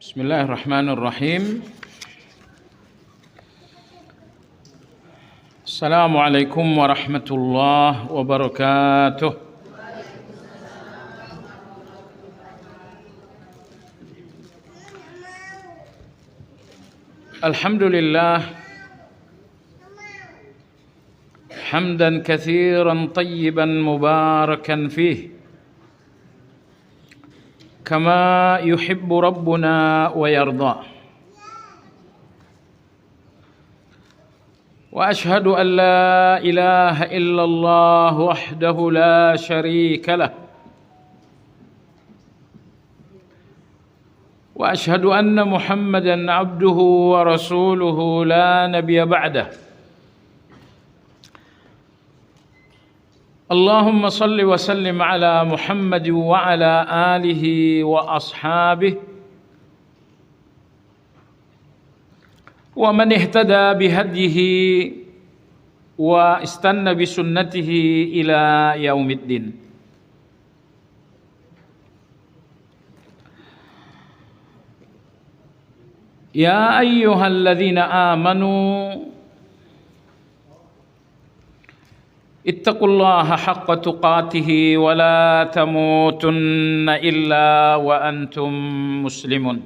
Bismillahirrahmanirrahim. Assalamualaikum warahmatullahi wabarakatuh. Alhamdulillah hamdan katsiran tayyiban mubarakan fih kama yuhibbu rabbuna wa yarda. Wa ashhadu an la ilaha illallah wahdahu la syarika lah. Wa ashhadu anna Muhammadan abduhu wa rasuluhu la nabiyya ba'dah. Allahumma salli wa sallim ala Muhammad wa ala alihi wa ashabihi wa man ihtada bihadyihi wa istanna bisunnatihi ila yaumiddin. Ya ayyuhalladzina amanu ittaqullaha haqqa tuqatih wa la tamutunna illa wa antum muslimun.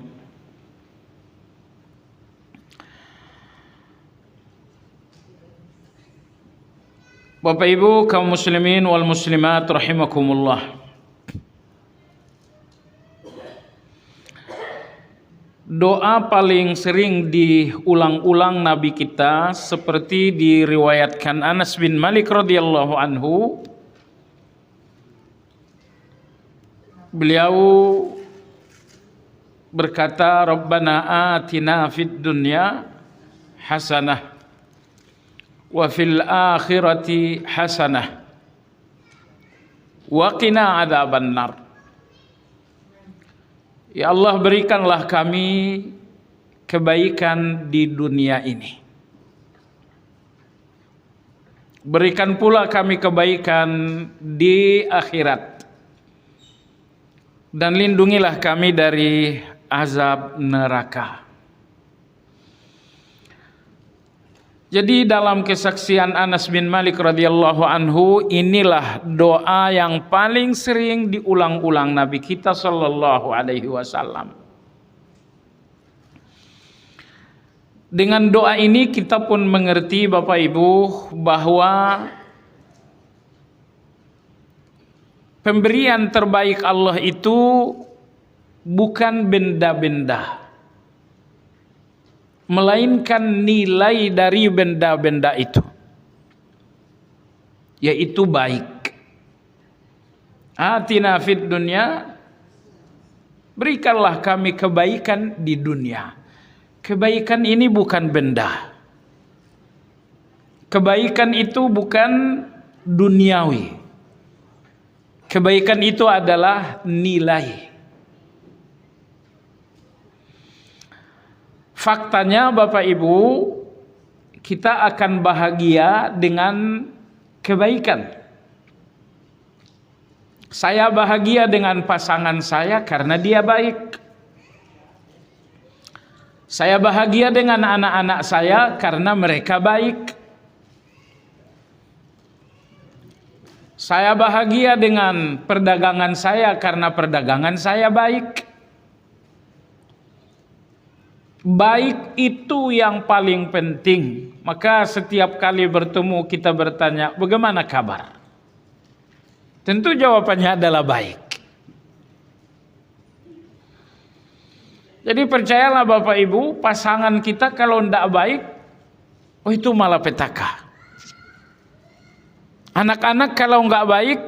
Bapak Ibu kaum muslimin wal muslimat rahimakumullah. Doa paling sering diulang-ulang Nabi kita seperti diriwayatkan Anas bin Malik radhiyallahu anhu. Beliau berkata, Rabbana atina fid dunya hasanah wa fil akhirati hasanah wa qina adzabannar. Ya Allah, berikanlah kami kebaikan di dunia ini. Berikan pula kami kebaikan di akhirat. Dan lindungilah kami dari azab neraka. Jadi dalam kesaksian Anas bin Malik radhiyallahu anhu, inilah doa yang paling sering diulang-ulang Nabi kita sallallahu alaihi wasallam. Dengan doa ini kita pun mengerti Bapak Ibu bahwa pemberian terbaik Allah itu bukan benda-benda, melainkan nilai dari benda-benda itu, yaitu baik. Atina fid dunya, berikanlah kami kebaikan di dunia. Kebaikan ini bukan benda. Kebaikan itu bukan duniawi. Kebaikan itu adalah nilai. Faktanya Bapak Ibu, kita akan bahagia dengan kebaikan. Saya bahagia dengan pasangan saya karena dia baik. Saya bahagia dengan anak-anak saya karena mereka baik. Saya bahagia dengan perdagangan saya karena perdagangan saya baik. Baik itu yang paling penting. Maka setiap kali bertemu kita bertanya, bagaimana kabar? Tentu jawabannya adalah baik. Jadi percayalah Bapak Ibu, pasangan kita kalau tidak baik, oh itu malapetaka. Anak-anak kalau nggak baik,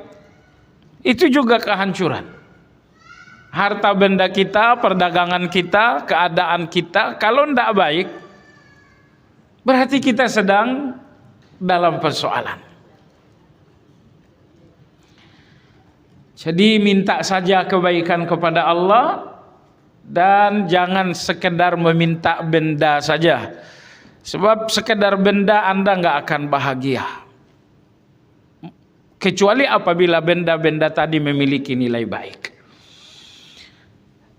itu juga kehancuran. Harta benda kita, perdagangan kita, keadaan kita, kalau tidak baik, berarti kita sedang dalam persoalan. Jadi minta saja kebaikan kepada Allah, dan jangan sekedar meminta benda saja. Sebab sekedar benda Anda nggak akan bahagia. Kecuali apabila benda-benda tadi memiliki nilai baik.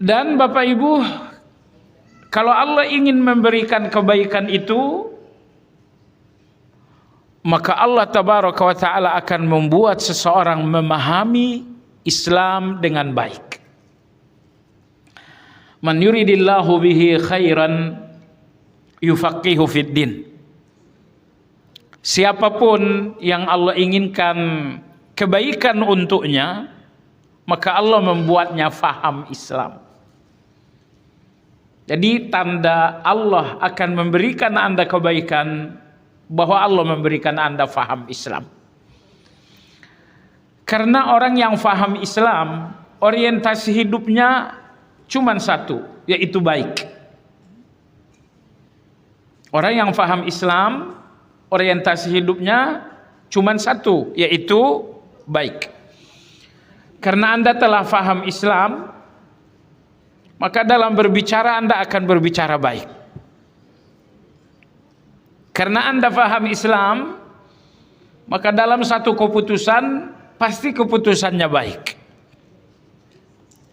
Dan Bapak Ibu, Kalau Allah ingin memberikan kebaikan itu, maka Allah tabaraka wa ta'ala akan membuat seseorang memahami Islam dengan baik. Man yuridillahu bihi khairan yufaqihu fid din. Siapapun yang Allah inginkan kebaikan untuknya, maka Allah membuatnya faham Islam. Jadi tanda Allah akan memberikan Anda kebaikan, bahwa Allah memberikan Anda faham Islam. Karena orang yang faham Islam, orientasi hidupnya cuma satu, yaitu baik. Orang yang faham Islam, orientasi hidupnya cuma satu, yaitu baik. Karena Anda telah faham Islam, maka dalam berbicara Anda akan berbicara baik. Karena Anda faham Islam, maka dalam satu keputusan pasti keputusannya baik.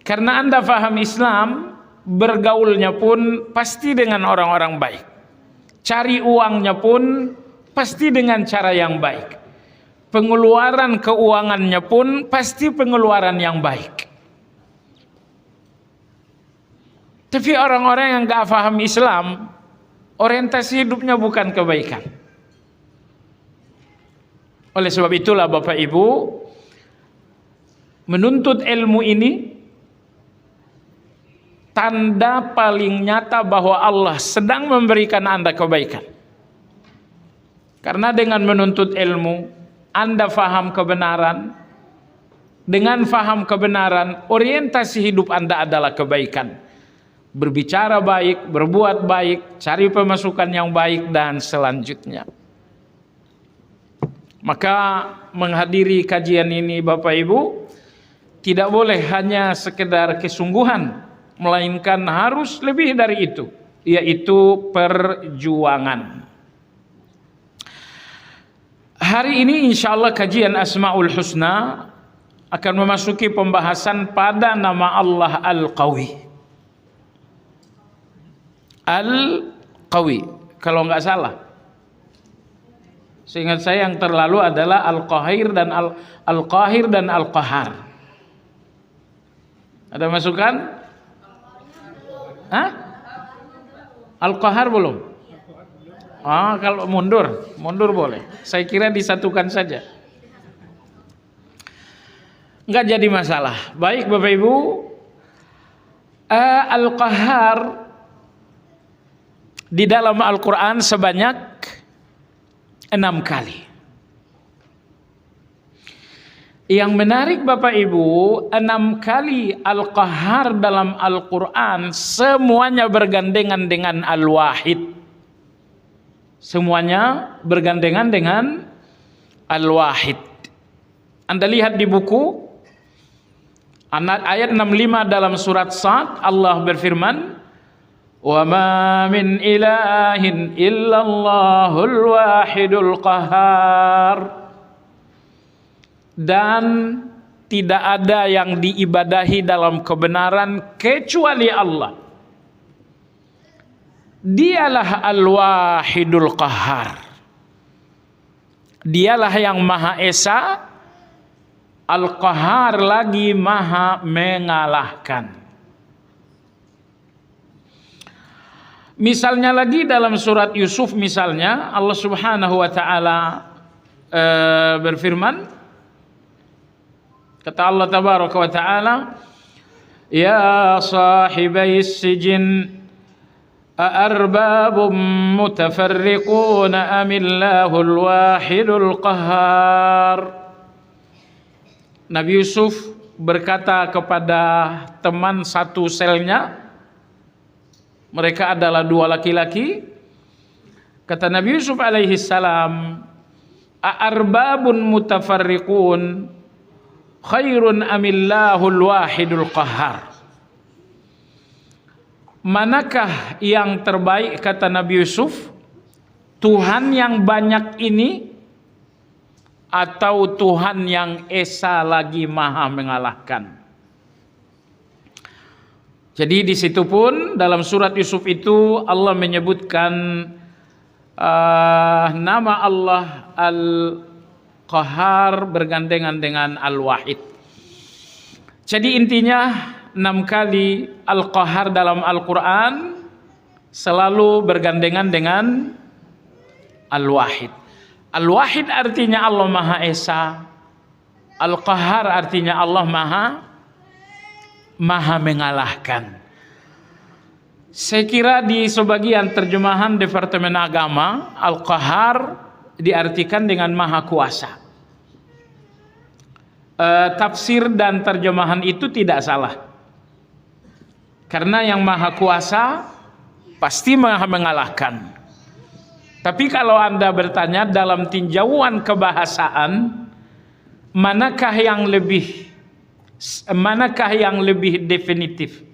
Karena Anda faham Islam, bergaulnya pun pasti dengan orang-orang baik. Cari uangnya pun pasti dengan cara yang baik. Pengeluaran keuangannya pun pasti pengeluaran yang baik. Tapi orang-orang yang gak faham Islam, orientasi hidupnya bukan kebaikan. Oleh sebab itulah Bapak Ibu, menuntut ilmu ini tanda paling nyata bahwa Allah sedang memberikan Anda kebaikan. Karena dengan menuntut ilmu, Anda faham kebenaran. Dengan faham kebenaran, orientasi hidup Anda adalah kebaikan. Berbicara baik, berbuat baik, cari pemasukan yang baik, dan selanjutnya. Maka menghadiri kajian ini Bapak Ibu, tidak boleh hanya sekedar kesungguhan, melainkan harus lebih dari itu, yaitu perjuangan. Hari ini insya Allah kajian Asmaul Husna akan memasuki pembahasan pada nama Allah Al-Qawi. Al-Qawi, kalau nggak salah. Seingat saya yang terlalu adalah Al-Qahir dan Al-Qahir dan Al-Qahar. Ada masukan? Hah? Al-Qahar belum? Kalau mundur boleh. Saya kira disatukan saja. Nggak jadi masalah. Baik Bapak Ibu, Al-Qahar di dalam Al-Quran sebanyak 6 kali. Yang menarik Bapak Ibu, 6 kali Al-Qahar dalam Al-Quran semuanya bergandengan dengan Al-Wahid. Semuanya bergandengan dengan Al-Wahid. Anda lihat di buku ayat 65 dalam surat Sad, Allah berfirman, "Wa ma min ilahin illallahul wahidul qahar." Dan tidak ada yang diibadahi dalam kebenaran kecuali Allah. Dialah Al-Wahidul Qahar. Dialah yang Maha Esa, Al-Qahar lagi Maha mengalahkan. Misalnya lagi dalam surat Yusuf, misalnya Allah Subhanahu wa taala berfirman, kata Allah tabaraka wa taala, "Ya sahibais sijin أأرباب متفرقون أم الله الواحد القهار." Nabi Yusuf berkata kepada teman satu selnya, mereka adalah 2 laki-laki. Kata Nabi Yusuf alaihi salam, "A'arbabun mutafarriqun khairun amillahul wahidul qahhar." Manakah yang terbaik, kata Nabi Yusuf, Tuhan yang banyak ini atau Tuhan yang Esa lagi Maha mengalahkan? Jadi di situ pun dalam surat Yusuf itu Allah menyebutkan nama Allah Al-Qahhar bergandengan dengan Al-Wahid. Jadi intinya 6 kali Al-Qahhar dalam Al-Quran selalu bergandengan dengan Al-Wahid. Al-Wahid artinya Allah Maha Esa. Al-Qahhar artinya Allah Maha mengalahkan. Saya kira di sebagian terjemahan Departemen Agama, Al-Qahhar diartikan dengan Maha Kuasa. Tafsir dan terjemahan itu tidak salah. Karena yang Maha Kuasa pasti Maha mengalahkan. Tapi kalau Anda bertanya dalam tinjauan kebahasaan, manakah yang lebih definitif?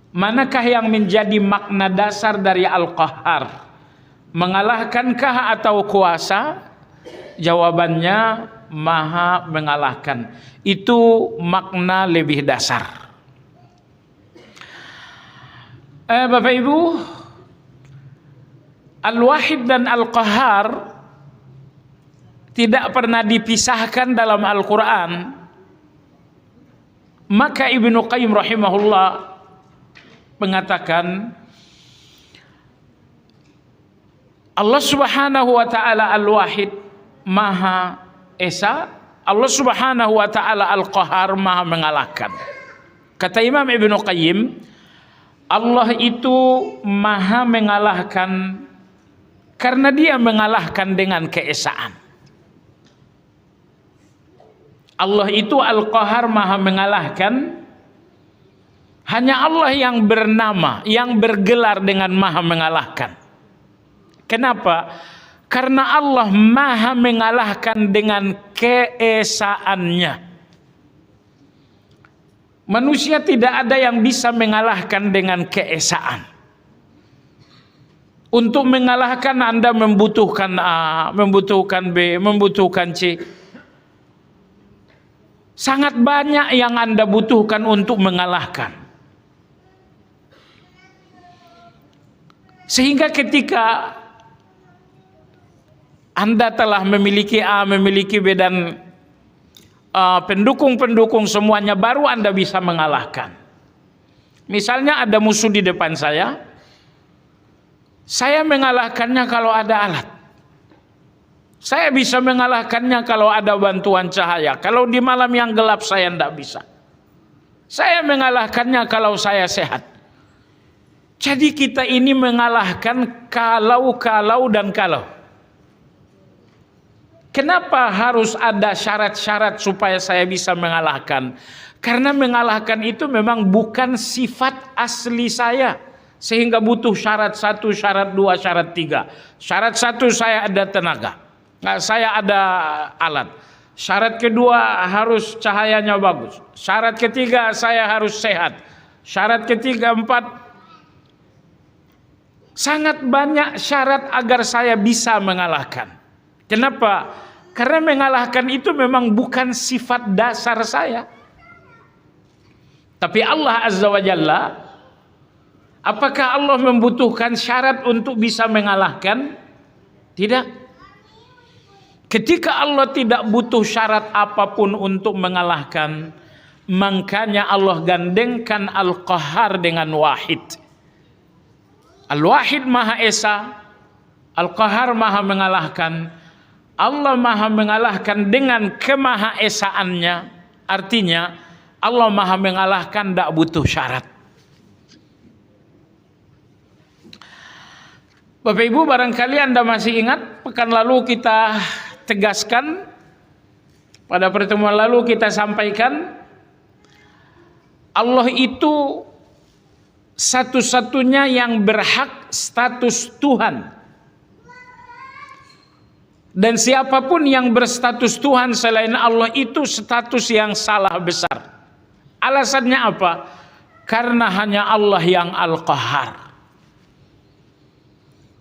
Manakah yang menjadi makna dasar dari Al-Qahhar? Mengalahkankah atau kuasa? Jawabannya Maha mengalahkan. Itu makna lebih dasar. Bapak Ibu, Al-Wahid dan Al-Qahhar tidak pernah dipisahkan dalam Al-Quran. Maka Ibnu Qayyim rahimahullah mengatakan Allah Subhanahu wa ta'ala Al-Wahid Maha Esa, Allah Subhanahu wa ta'ala Al-Qahhar Maha mengalahkan. Kata Imam Ibnu Qayyim, Allah itu Maha mengalahkan karena Dia mengalahkan dengan keesaan. Allah itu Al-Qahhar Maha mengalahkan. Hanya Allah yang bernama, yang bergelar dengan Maha mengalahkan. Kenapa? Karena Allah Maha mengalahkan dengan keesaannya. Manusia tidak ada yang bisa mengalahkan dengan keesaan. Untuk mengalahkan Anda membutuhkan A, membutuhkan B, membutuhkan C. Sangat banyak yang Anda butuhkan untuk mengalahkan. Sehingga ketika Anda telah memiliki A, memiliki B dan pendukung-pendukung semuanya, baru Anda bisa mengalahkan. Misalnya ada musuh di depan saya mengalahkannya kalau ada alat. Saya bisa mengalahkannya kalau ada bantuan cahaya. Kalau di malam yang gelap saya tidak bisa. Saya mengalahkannya kalau saya sehat. Jadi kita ini mengalahkan kalau dan kalau. Kenapa harus ada syarat-syarat supaya saya bisa mengalahkan? Karena mengalahkan itu memang bukan sifat asli saya. Sehingga butuh syarat 1, syarat 2, syarat 3. Syarat 1 saya ada tenaga. Saya ada alat. Syarat kedua harus cahayanya bagus. Syarat ketiga saya harus sehat. Syarat ketiga, 4. Sangat banyak syarat agar saya bisa mengalahkan. Kenapa? Karena mengalahkan itu memang bukan sifat dasar saya. Tapi Allah Azza wa Jalla, apakah Allah membutuhkan syarat untuk bisa mengalahkan? Tidak. Ketika Allah tidak butuh syarat apapun untuk mengalahkan, makanya Allah gandengkan Al-Qahhar dengan Wahid. Al-Wahid Maha Esa, Al-Qahhar Maha mengalahkan. Allah Maha mengalahkan dengan kemahaesaannya. Artinya Allah Maha mengalahkan, tidak butuh syarat. Bapak Ibu, barangkali Anda masih ingat pekan lalu kita tegaskan, pada pertemuan lalu kita sampaikan, Allah itu satu-satunya yang berhak status Tuhan. Dan siapapun yang berstatus Tuhan selain Allah itu status yang salah besar. Alasannya apa? Karena hanya Allah yang Al-Qahhar.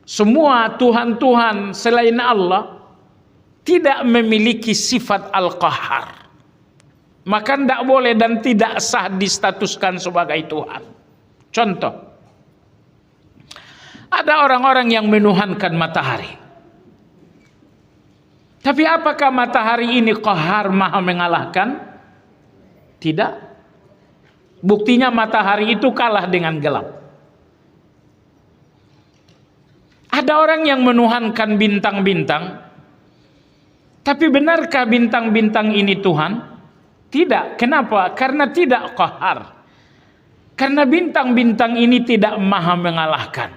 Semua Tuhan-Tuhan selain Allah tidak memiliki sifat Al-Qahhar. maka tidak boleh dan tidak sah distatuskan sebagai Tuhan. Contoh, ada orang-orang yang menuhankan matahari. Tapi apakah matahari ini qahar, maha mengalahkan? Tidak. Buktinya matahari itu kalah dengan gelap. Ada orang yang menuhankan bintang-bintang. Tapi benarkah bintang-bintang ini Tuhan? Tidak. Kenapa? Karena tidak qahar. Karena bintang-bintang ini tidak maha mengalahkan.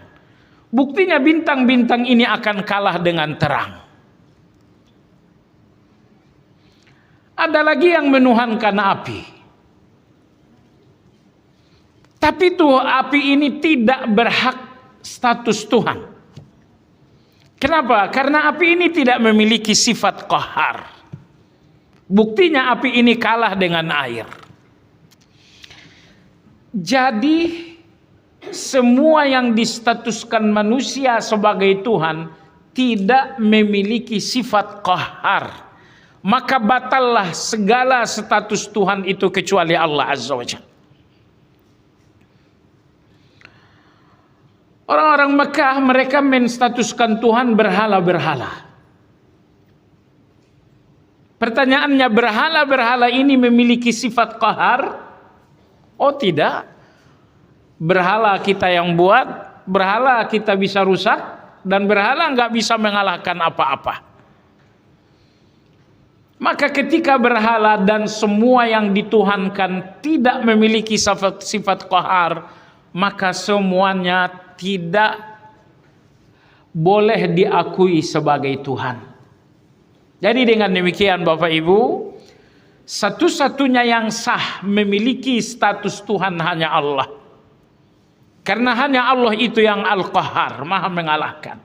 Buktinya bintang-bintang ini akan kalah dengan terang. Ada lagi yang menuhankan api. Tapi tuh api ini tidak berhak status Tuhan. Kenapa? Karena api ini tidak memiliki sifat qahar. Buktinya api ini kalah dengan air. Jadi semua yang distatuskan manusia sebagai Tuhan tidak memiliki sifat qahar. Maka batallah segala status Tuhan itu kecuali Allah Azza wa Jalla. Orang-orang Mekah mereka menstatuskan Tuhan berhala-berhala. Pertanyaannya, berhala-berhala ini memiliki sifat qahar? Oh tidak. Berhala kita yang buat, berhala kita bisa rusak, dan berhala nggak bisa mengalahkan apa-apa. Maka ketika berhala dan semua yang dituhankan tidak memiliki sifat qahar, maka semuanya tidak boleh diakui sebagai Tuhan. Jadi dengan demikian Bapak Ibu, satu-satunya yang sah memiliki status Tuhan hanya Allah. Karena hanya Allah itu yang Al-Qahar, maha mengalahkan.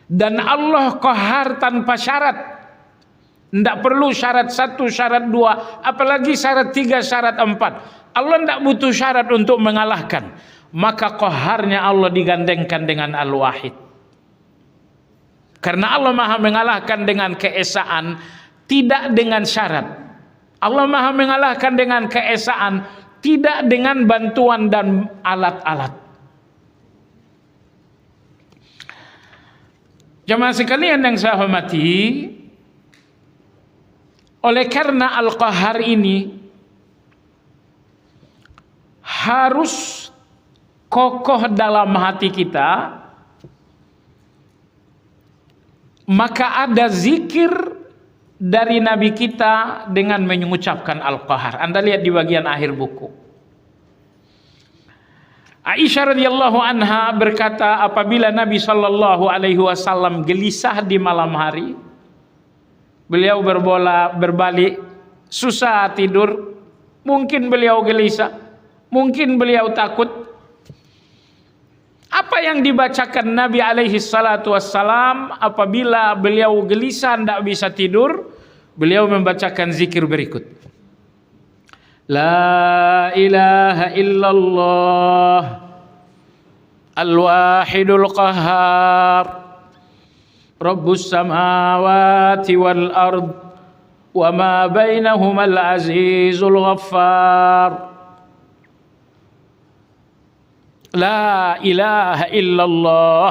Dan Allah qahar tanpa syarat. Tidak perlu syarat 1, syarat 2, apalagi syarat 3, syarat 4. Allah tidak butuh syarat untuk mengalahkan. Maka qaharnya Allah digandengkan dengan Al-Wahid. Karena Allah maha mengalahkan dengan keesaan, tidak dengan syarat. Allah maha mengalahkan dengan keesaan, tidak dengan bantuan dan alat-alat. Jemaah sekalian yang saya hormati, oleh karena Al-Qahar ini harus kokoh dalam hati kita, maka ada zikir dari Nabi kita dengan mengucapkan Al-Qahar. Anda lihat di bagian akhir buku. Aisyah radhiyallahu anha berkata, apabila Nabi sallallahu alaihi wasallam gelisah di malam hari, beliau berbalik, susah tidur, mungkin beliau gelisah, mungkin beliau takut. Apa yang dibacakan Nabi alaihi salatu wassalam apabila beliau gelisah tidak bisa tidur? Beliau membacakan zikir berikut. La ilaha illallah al-wahidul qahhar Rabbus samawati wal ard wa ma bainahuma al-azizul ghaffar. La ilaha illallah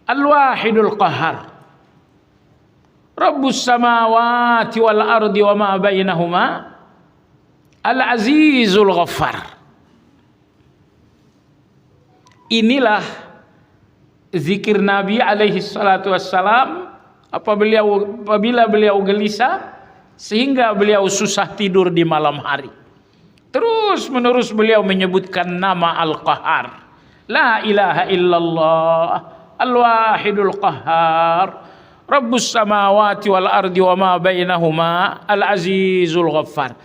al-wahidul qahhar Rabbus samawati wal ardi wa ma bainahuma al-azizul ghaffar. Inilah zikir Nabi alaihi salatu wassalam apabila beliau gelisah sehingga beliau susah tidur di malam hari. Terus menerus beliau menyebutkan nama Al-Qahhar. La ilaha illallah al-wahidul qahhar Rabbus samawati wal ardi wa ma bainahuma al-azizul ghaffar.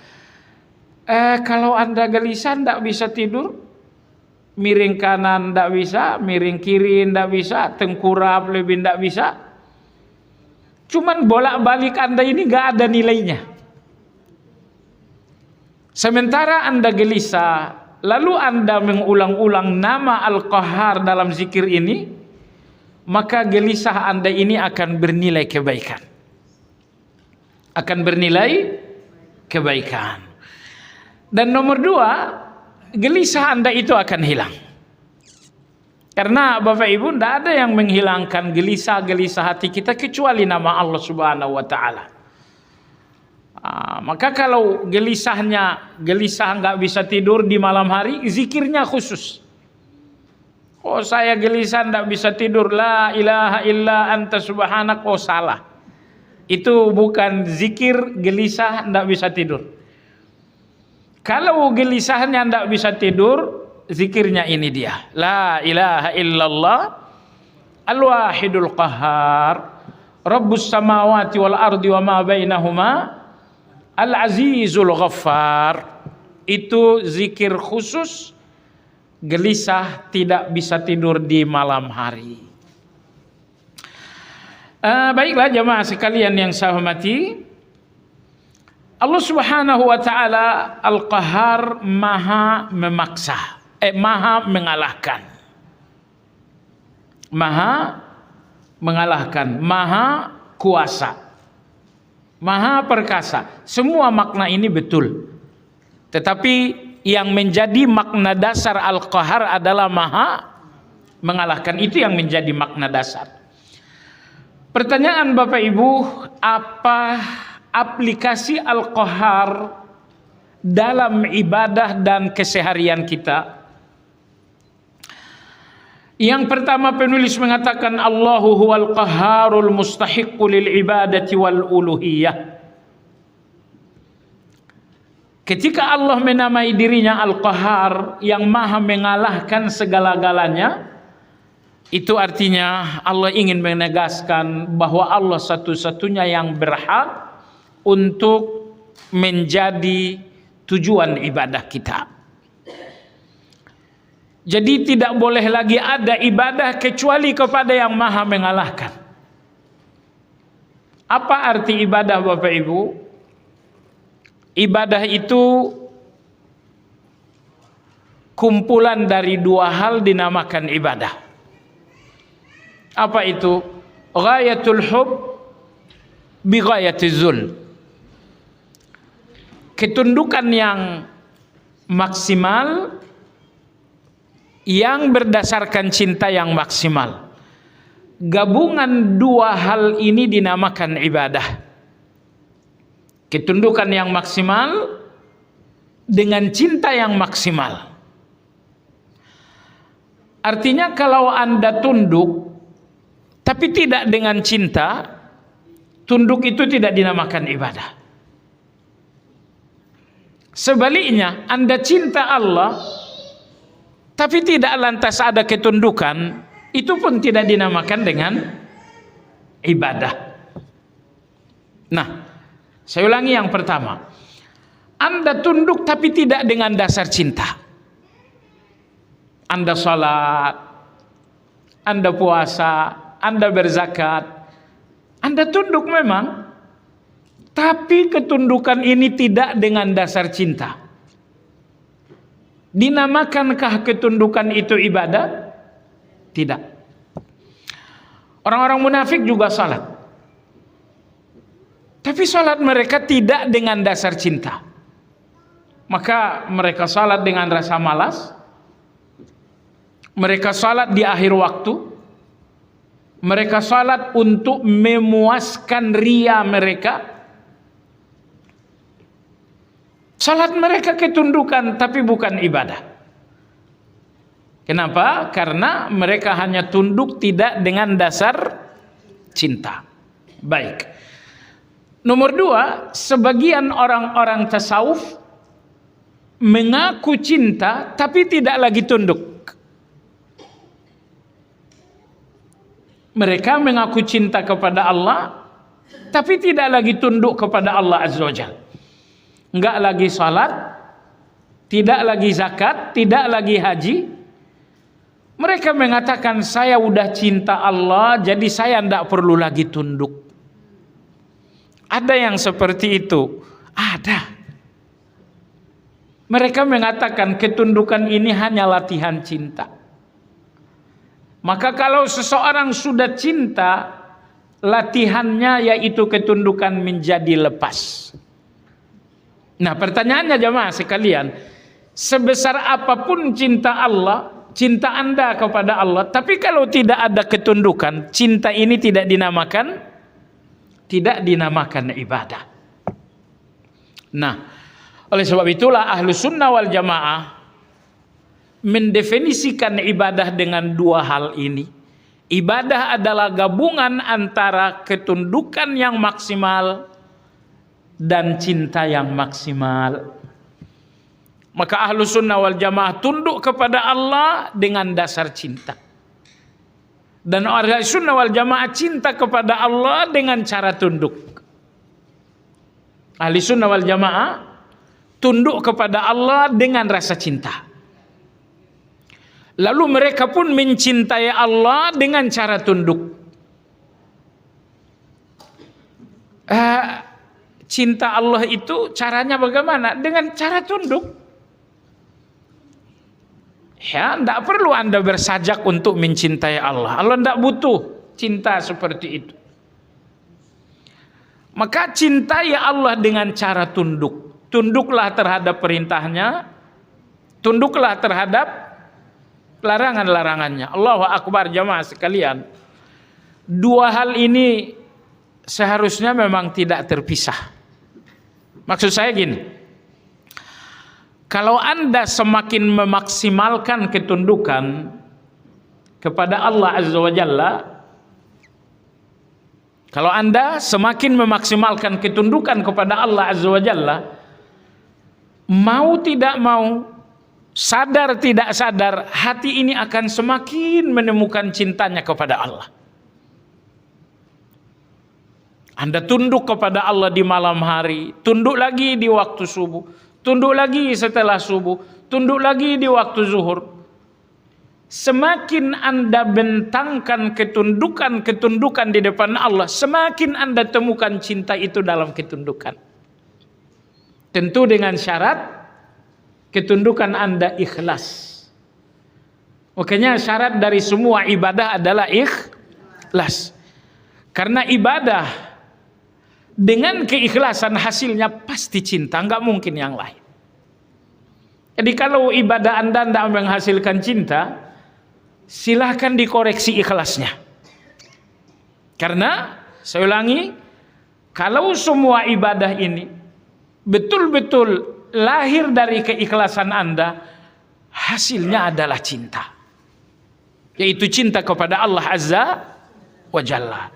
Kalau Anda gelisah tidak bisa tidur, miring kanan tidak bisa, miring kiri tidak bisa, tengkurap lebih tidak bisa. Cuman bolak-balik Anda ini gak ada nilainya. Sementara Anda gelisah, lalu Anda mengulang-ulang nama Al-Qahhar dalam zikir ini, maka gelisah Anda ini akan bernilai kebaikan. Akan bernilai kebaikan. Dan nomor 2, gelisah Anda itu akan hilang. Karena Bapak Ibu, tidak ada yang menghilangkan gelisah hati kita kecuali nama Allah Subhanahu wa Ta'ala. Maka kalau gelisah nggak bisa tidur di malam hari, zikirnya khusus. Oh, saya gelisah nggak bisa tidur, la ilaha illa anta subhanak. Oh, salah. Itu bukan zikir gelisah nggak bisa tidur. Kalau gelisahnya nggak bisa tidur, zikirnya ini dia, la ilaha illallah al-wahidul qahhar rabbus samawati wal ardi wa ma bainahuma al-azizul ghaffar. Itu zikir khusus gelisah tidak bisa tidur di malam hari. Baiklah jemaah sekalian yang saya hormati, Allah Subhanahu wa Ta'ala Al-Qahhar, maha memaksa, maha mengalahkan. Maha mengalahkan, maha kuasa, maha perkasa. Semua makna ini betul. Tetapi yang menjadi makna dasar Al-Qahhar adalah maha mengalahkan. Itu yang menjadi makna dasar. Pertanyaan Bapak Ibu, apa aplikasi Al-Qahhar dalam ibadah dan keseharian kita? Yang pertama, penulis mengatakan Allahu huwal qahharul mustahiqqu lil ibadati wal uluhiyah. Ketika Allah menamai dirinya Al-Qahhar, yang maha mengalahkan segala-galanya, itu artinya Allah ingin menegaskan bahwa Allah satu-satunya yang berhak untuk menjadi tujuan ibadah kita. Jadi tidak boleh lagi ada ibadah kecuali kepada yang maha mengalahkan. Apa arti ibadah Bapak Ibu? Ibadah itu kumpulan dari 2 hal dinamakan ibadah. Apa itu? Ghayatul hub bi ghayatiz zul. Ketundukan yang maksimal yang berdasarkan cinta yang maksimal. Gabungan 2 hal ini dinamakan ibadah. Ketundukan yang maksimal dengan cinta yang maksimal. Artinya kalau Anda tunduk tapi tidak dengan cinta, tunduk itu tidak dinamakan ibadah. Sebaliknya, Anda cinta Allah tapi tidak lantas ada ketundukan, itu pun tidak dinamakan dengan ibadah. Nah, saya ulangi yang pertama. Anda tunduk tapi tidak dengan dasar cinta. Anda salat, Anda puasa, Anda berzakat, Anda tunduk memang, tapi ketundukan ini tidak dengan dasar cinta. Dinamakankah ketundukan itu ibadah? Tidak. Orang-orang munafik juga salat, tapi salat mereka tidak dengan dasar cinta. Maka mereka salat dengan rasa malas, mereka salat di akhir waktu, mereka salat untuk memuaskan ria mereka. Salat mereka ketundukan tapi bukan ibadah. Kenapa? Karena mereka hanya tunduk tidak dengan dasar cinta. Baik. Nomor 2, sebagian orang-orang tasawuf mengaku cinta tapi tidak lagi tunduk. Mereka mengaku cinta kepada Allah tapi tidak lagi tunduk kepada Allah Azza wa Jalla. Enggak lagi salat, tidak lagi zakat, tidak lagi haji. Mereka mengatakan saya udah cinta Allah, jadi saya tidak perlu lagi tunduk. Ada yang seperti itu? Ada. Mereka mengatakan ketundukan ini hanya latihan cinta. Maka kalau seseorang sudah cinta, latihannya yaitu ketundukan menjadi lepas. Nah, pertanyaannya jemaah sekalian, sebesar apapun cinta Allah, cinta Anda kepada Allah, tapi kalau tidak ada ketundukan, cinta ini tidak dinamakan ibadah. Nah, oleh sebab itulah Ahlus Sunnah wal Jamaah mendefinisikan ibadah dengan dua hal ini. Ibadah adalah gabungan antara ketundukan yang maksimal dan cinta yang maksimal. Maka Ahlus Sunnah wal Jamaah tunduk kepada Allah dengan dasar cinta. Dan Ahlus Sunnah wal Jamaah cinta kepada Allah dengan cara tunduk. Ahlus Sunnah wal Jamaah tunduk kepada Allah dengan rasa cinta. Lalu mereka pun mencintai Allah dengan cara tunduk. Cinta Allah itu caranya bagaimana? Dengan cara tunduk. Ya, tidak perlu Anda bersajak untuk mencintai Allah. Allah tidak butuh cinta seperti itu. Maka cintai Allah dengan cara tunduk. Tunduklah terhadap perintahnya. Tunduklah terhadap larangan-larangannya. Allahu Akbar jamaah sekalian. Dua hal ini seharusnya memang tidak terpisah. Maksud saya gini, kalau Anda semakin memaksimalkan ketundukan kepada Allah Azza wa Jalla, kalau Anda semakin memaksimalkan ketundukan kepada Allah Azza wa Jalla, mau tidak mau, sadar tidak sadar, hati ini akan semakin menemukan cintanya kepada Allah. Anda tunduk kepada Allah di malam hari, tunduk lagi di waktu subuh, tunduk lagi setelah subuh, tunduk lagi di waktu zuhur. Semakin Anda bentangkan ketundukan di depan Allah, semakin Anda temukan cinta itu dalam ketundukan. Tentu dengan syarat ketundukan Anda ikhlas. Makanya syarat dari semua ibadah adalah ikhlas. Karena ibadah dengan keikhlasan hasilnya pasti cinta, nggak mungkin yang lain. Jadi kalau ibadah Anda tidak menghasilkan cinta, silahkan dikoreksi ikhlasnya. Karena saya ulangi, kalau semua ibadah ini betul-betul lahir dari keikhlasan Anda, hasilnya adalah cinta, yaitu cinta kepada Allah Azza wa Jalla.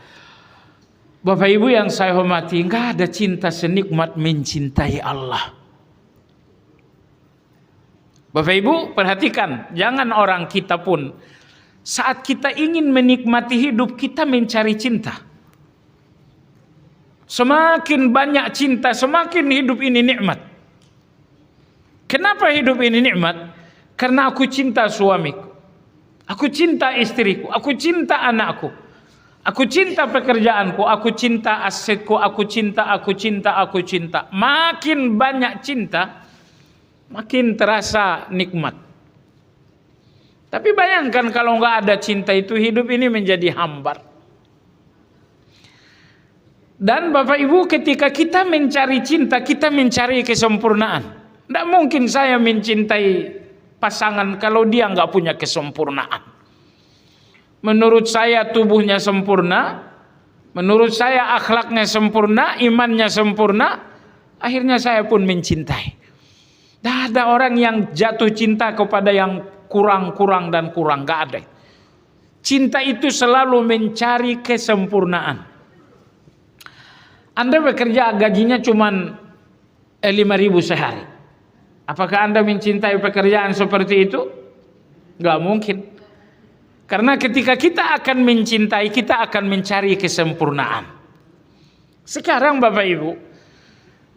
Bapak Ibu yang saya hormati, enggak ada cinta senikmat mencintai Allah. Bapak Ibu perhatikan, jangan orang kita pun saat kita ingin menikmati hidup, kita mencari cinta. Semakin banyak cinta, semakin hidup ini nikmat. Kenapa hidup ini nikmat? Karena aku cinta suamiku, aku cinta istriku, aku cinta anakku, aku cinta pekerjaanku, aku cinta asetku, aku cinta. Makin banyak cinta, makin terasa nikmat. Tapi bayangkan kalau nggak ada cinta itu, hidup ini menjadi hambar. Dan Bapak Ibu, ketika kita mencari cinta, kita mencari kesempurnaan. Tidak mungkin saya mencintai pasangan kalau dia nggak punya kesempurnaan. Menurut saya tubuhnya sempurna, menurut saya akhlaknya sempurna, imannya sempurna, akhirnya saya pun mencintai. Tidak ada orang yang jatuh cinta kepada yang kurang, gak ada. Cinta itu selalu mencari kesempurnaan. Anda bekerja gajinya cuma 5.000 sehari. Apakah Anda mencintai pekerjaan seperti itu? Gak mungkin. Karena ketika kita akan mencintai, kita akan mencari kesempurnaan. Sekarang Bapak Ibu,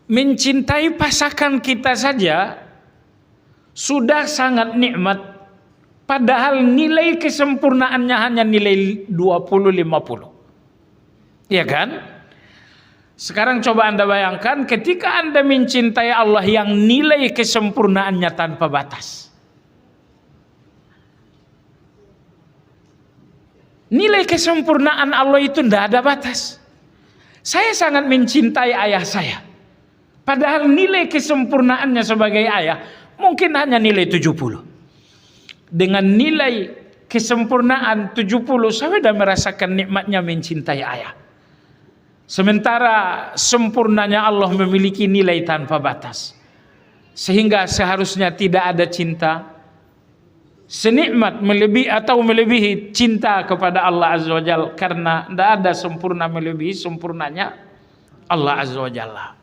mencintai pasangan kita saja sudah sangat nikmat. Padahal nilai kesempurnaannya hanya nilai 20-50. Iya kan? Sekarang coba Anda bayangkan ketika Anda mencintai Allah yang nilai kesempurnaannya tanpa batas. Nilai kesempurnaan Allah itu tidak ada batas. Saya sangat mencintai ayah saya. Padahal nilai kesempurnaannya sebagai ayah mungkin hanya nilai 70. Dengan nilai kesempurnaan 70, saya sudah merasakan nikmatnya mencintai ayah. Sementara sempurnanya Allah memiliki nilai tanpa batas. Sehingga seharusnya tidak ada cinta senikmat melebihi cinta kepada Allah Azza wa Jalla, karena tidak ada sempurna melebihi sempurnanya Allah Azza wa Jalla.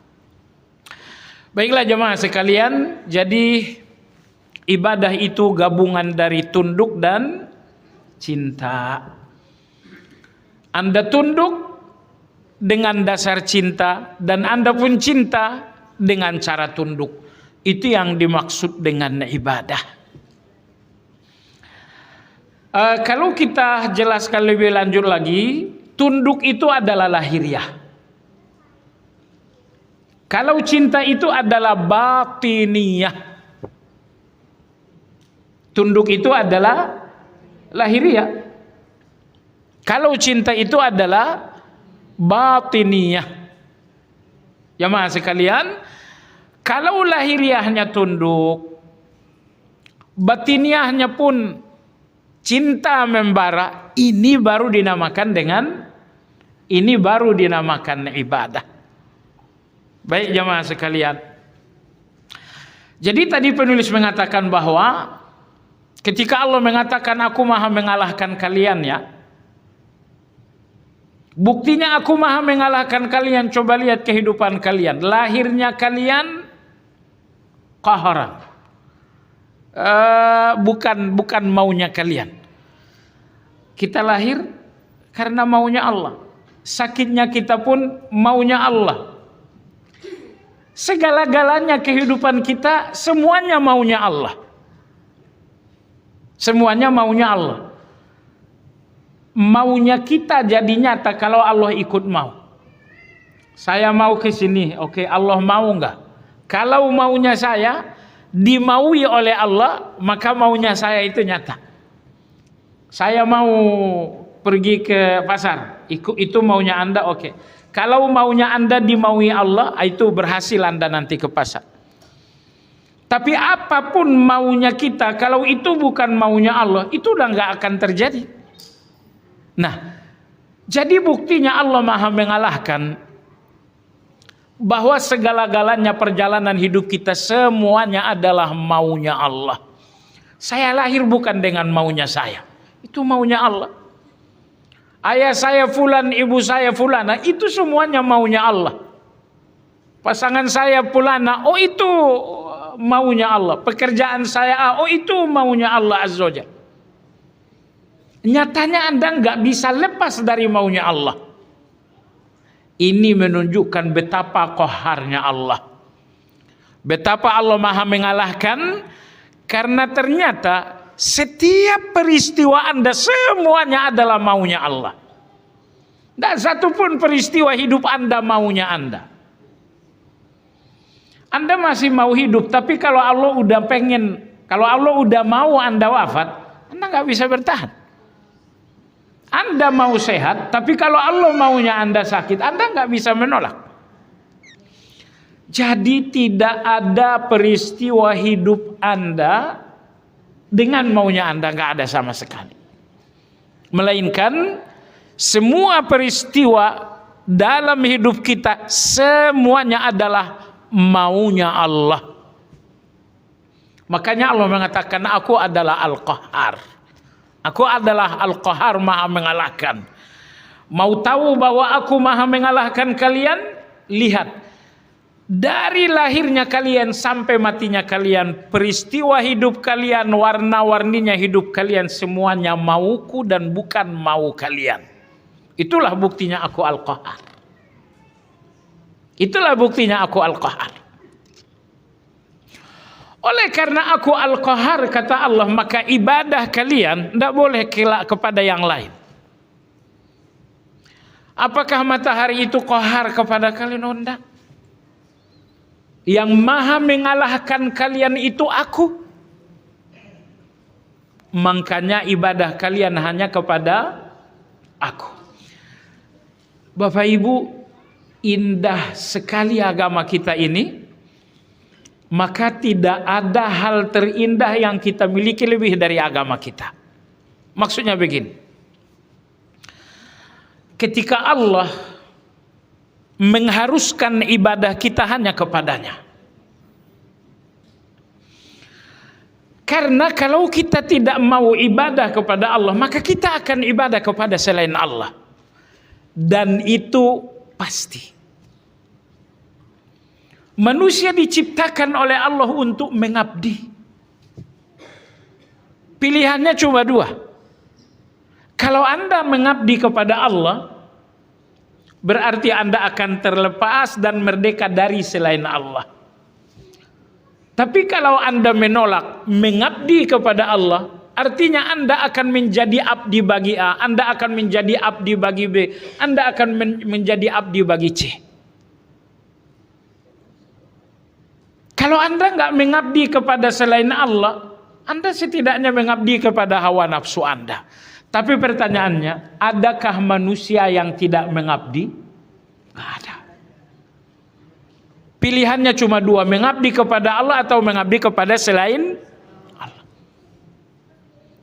Baiklah jemaah sekalian, jadi ibadah itu gabungan dari tunduk dan cinta. Anda tunduk dengan dasar cinta dan Anda pun cinta dengan cara tunduk. Itu yang dimaksud dengan ibadah. Kalau kita jelaskan lebih lanjut lagi, tunduk itu adalah lahiriah. Kalau cinta itu adalah batiniyah. Tunduk itu adalah lahiriah. Kalau cinta itu adalah batiniyah. Jemaah sekalian, kalau lahiriahnya tunduk, batiniyahnya pun cinta membara, ini baru dinamakan ibadah. Baik jemaah sekalian. Jadi tadi penulis mengatakan bahwa ketika Allah mengatakan aku maha mengalahkan kalian ya. Buktinya aku maha mengalahkan kalian, coba lihat kehidupan kalian. Lahirnya kalian qaharan. Bukan maunya kalian. Kita lahir karena maunya Allah. Sakitnya kita pun maunya Allah. Segala-galanya kehidupan kita semuanya maunya Allah. Semuanya maunya Allah. Maunya kita jadi nyata kalau Allah ikut mau. Saya mau ke sini, oke, Allah mau enggak? Kalau maunya saya dimaui oleh Allah, maka maunya saya itu nyata. Saya mau pergi ke pasar, itu maunya Anda, oke. Kalau maunya Anda dimaui Allah, itu berhasil Anda nanti ke pasar. Tapi apapun maunya kita, kalau itu bukan maunya Allah, itu udah nggak akan terjadi. Nah, jadi buktinya Allah maha mengalahkan bahwa segala-galanya perjalanan hidup kita semuanya adalah maunya Allah. Saya lahir bukan dengan maunya saya, itu maunya Allah. Ayah saya fulan, ibu saya fulana, itu semuanya maunya Allah. Pasangan saya fulana, oh itu maunya Allah. Pekerjaan saya, oh itu maunya Allah Azza wa Jalla. Nyatanya Anda nggak bisa lepas dari maunya Allah. Ini menunjukkan betapa qaharnya Allah. Betapa Allah maha mengalahkan, karena ternyata setiap peristiwa Anda semuanya adalah maunya Allah. Tidak satu pun peristiwa hidup Anda maunya Anda. Anda masih mau hidup, tapi kalau Allah udah mau Anda wafat, Anda nggak bisa bertahan. Anda mau sehat, tapi kalau Allah maunya Anda sakit, Anda nggak bisa menolak. Jadi tidak ada peristiwa hidup Anda dengan maunya Anda, nggak ada sama sekali. Melainkan semua peristiwa dalam hidup kita semuanya adalah maunya Allah. Makanya Allah mengatakan aku adalah Al-Qahhar. Aku adalah Al-Qahhar, maha mengalahkan. Mau tahu bahwa aku maha mengalahkan kalian? Lihat. Dari lahirnya kalian sampai matinya kalian, peristiwa hidup kalian, warna-warninya hidup kalian, semuanya mauku dan bukan mau kalian. Itulah buktinya aku Al-Qahhar. Itulah buktinya aku Al-Qahhar. Oleh karena aku Al-Qahhar, kata Allah, maka ibadah kalian tidak boleh kelak kepada yang lain. Apakah matahari itu qahar kepada kalian? Oh, tidak. Yang maha mengalahkan kalian itu aku. Makanya ibadah kalian hanya kepada aku. Bapak Ibu, indah sekali agama kita ini, maka tidak ada hal terindah yang kita miliki lebih dari agama kita. Maksudnya begini, ketika Allah mengharuskan ibadah kita hanya kepadanya. Karena kalau kita tidak mau ibadah kepada Allah, maka kita akan ibadah kepada selain Allah. Dan itu pasti. Manusia diciptakan oleh Allah untuk mengabdi. Pilihannya cuma dua. Kalau Anda mengabdi kepada Allah, berarti Anda akan terlepas dan merdeka dari selain Allah. Tapi kalau Anda menolak mengabdi kepada Allah, artinya Anda akan menjadi abdi bagi A, Anda akan menjadi abdi bagi B, Anda akan menjadi abdi bagi C. Kalau Anda nggak mengabdi kepada selain Allah, Anda setidaknya mengabdi kepada hawa nafsu Anda. Tapi pertanyaannya, adakah manusia yang tidak mengabdi? Nggak ada. Pilihannya cuma dua, mengabdi kepada Allah atau mengabdi kepada selain Allah.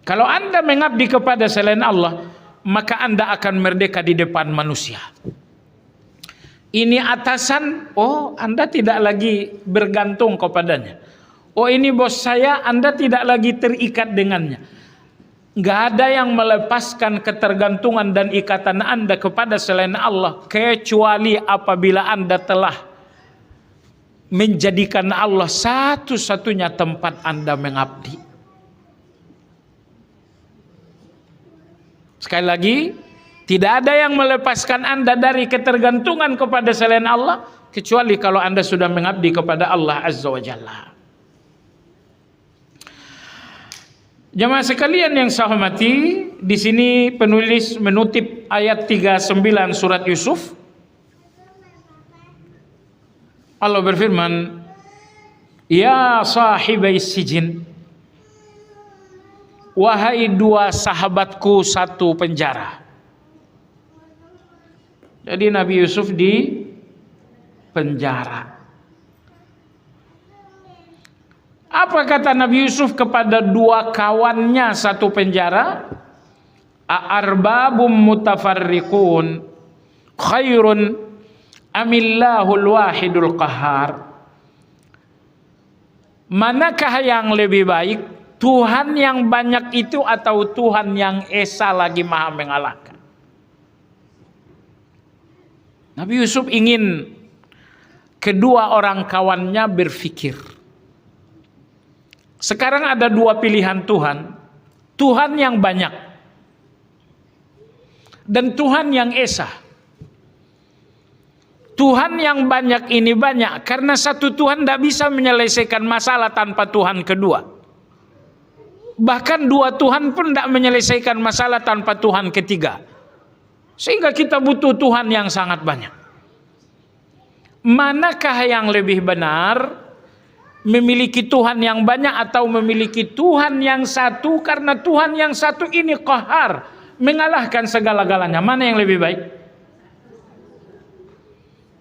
Kalau Anda mengabdi kepada selain Allah, maka Anda akan merdeka di depan manusia. Ini atasan, oh Anda tidak lagi bergantung kepadanya. Oh ini bos saya, Anda tidak lagi terikat dengannya. Nggak ada yang melepaskan ketergantungan dan ikatan Anda kepada selain Allah, kecuali apabila Anda telah menjadikan Allah satu-satunya tempat Anda mengabdi. Sekali lagi, tidak ada yang melepaskan Anda dari ketergantungan kepada selain Allah, kecuali kalau Anda sudah mengabdi kepada Allah Azza wa Jalla. Jemaah sekalian yang saya hormati, di sini penulis menutip ayat 39 surat Yusuf. Allah berfirman, ya sahibai sijin, wahai dua sahabatku satu penjara. Jadi Nabi Yusuf di penjara. Apa kata Nabi Yusuf kepada dua kawannya satu penjara? A'arbabum mutafarriqun khairun amillahul wahidul qahar. Manakah yang lebih baik, Tuhan yang banyak itu atau Tuhan yang esa lagi maha mengalahkan? Nabi Yusuf ingin kedua orang kawannya berpikir. Sekarang ada dua pilihan Tuhan. Tuhan yang banyak dan Tuhan yang esa. Tuhan yang banyak ini banyak karena satu Tuhan tidak bisa menyelesaikan masalah tanpa Tuhan kedua. Bahkan dua Tuhan pun tidak menyelesaikan masalah tanpa Tuhan ketiga. Sehingga kita butuh Tuhan yang sangat banyak. Manakah yang lebih benar? Memiliki Tuhan yang banyak atau memiliki Tuhan yang satu? Karena Tuhan yang satu ini qahar, mengalahkan segala-galanya. Mana yang lebih baik?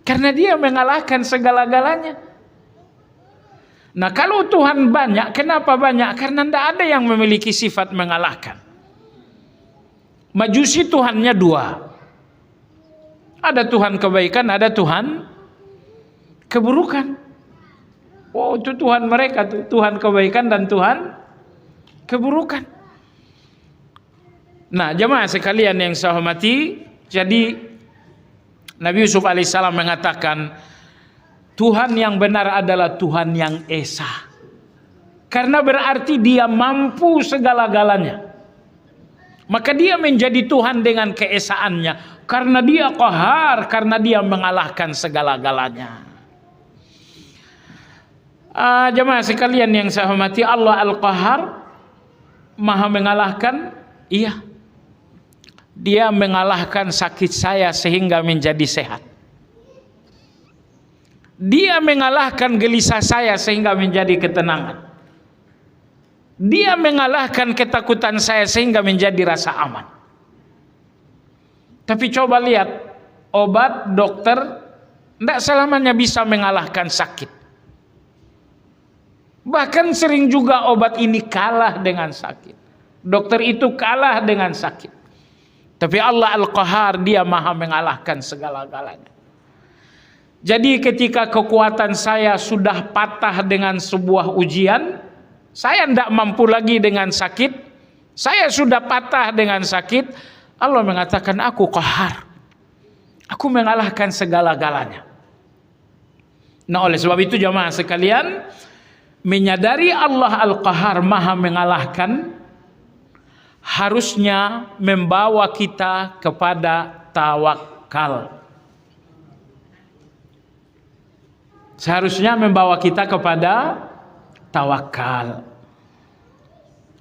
Karena dia mengalahkan segala-galanya. Nah kalau Tuhan banyak, kenapa banyak? Karena tidak ada yang memiliki sifat mengalahkan. Majusi Tuhannya dua. Ada Tuhan kebaikan, ada Tuhan keburukan. Oh itu Tuhan mereka, Tuhan kebaikan dan Tuhan keburukan. Nah jemaah sekalian yang saya hormati, jadi Nabi Yusuf alaihissalam mengatakan Tuhan yang benar adalah Tuhan yang esa. Karena berarti dia mampu segala-galanya. Maka dia menjadi Tuhan dengan keesaannya. Karena dia qahar, karena dia mengalahkan segala-galanya. Jemaah sekalian yang saya hormati, Allah Al-Qahar, maha mengalahkan. Iya, dia mengalahkan sakit saya sehingga menjadi sehat. Dia mengalahkan gelisah saya sehingga menjadi ketenangan. Dia mengalahkan ketakutan saya sehingga menjadi rasa aman. Tapi coba lihat, obat dokter Tidak selamanya bisa mengalahkan sakit. Bahkan sering juga obat ini kalah dengan sakit. Dokter itu kalah dengan sakit. Tapi Allah Al-Qahar, Dia maha mengalahkan segala-galanya. Jadi ketika kekuatan saya sudah patah dengan sebuah ujian, saya tidak mampu lagi dengan sakit, saya sudah patah dengan sakit, Allah mengatakan aku Qahar. Aku mengalahkan segala-galanya. Nah, oleh sebab itu jamaah sekalian, menyadari Allah Al-Qahar maha mengalahkan harusnya membawa kita kepada tawakal. Seharusnya membawa kita kepada tawakal.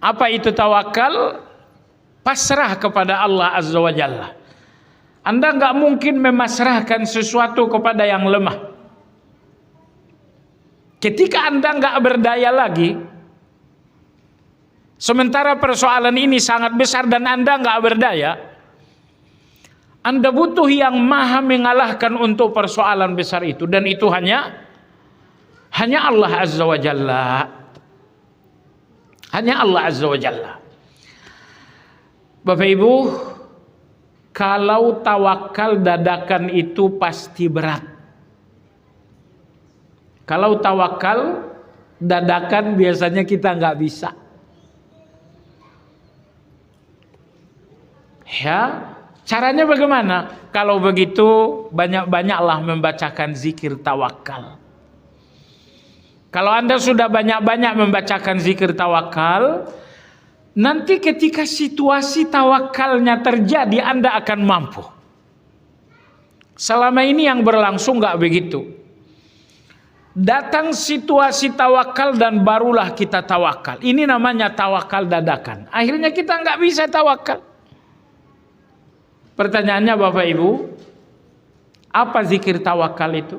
Apa itu tawakal? Pasrah kepada Allah Azza wa Jalla. Anda nggak mungkin memasrahkan sesuatu kepada yang lemah. Ketika Anda nggak berdaya lagi, sementara persoalan ini sangat besar dan Anda nggak berdaya, Anda butuh yang maha mengalahkan untuk persoalan besar itu, dan itu hanya Allah Azza wa Jalla. Hanya Allah Azza wa Jalla. Bapak Ibu, kalau tawakal dadakan itu pasti berat. Kalau tawakal dadakan biasanya kita nggak bisa. Ya, caranya bagaimana? Kalau begitu banyak-banyaklah membacakan zikir tawakal. Kalau Anda sudah banyak-banyak membacakan zikir tawakal, nanti ketika situasi tawakalnya terjadi Anda akan mampu. Selama ini yang berlangsung nggak begitu. Datang situasi tawakal dan barulah kita tawakal. Ini namanya tawakal dadakan. Akhirnya kita nggak bisa tawakal. Pertanyaannya Bapak Ibu, apa zikir tawakal itu?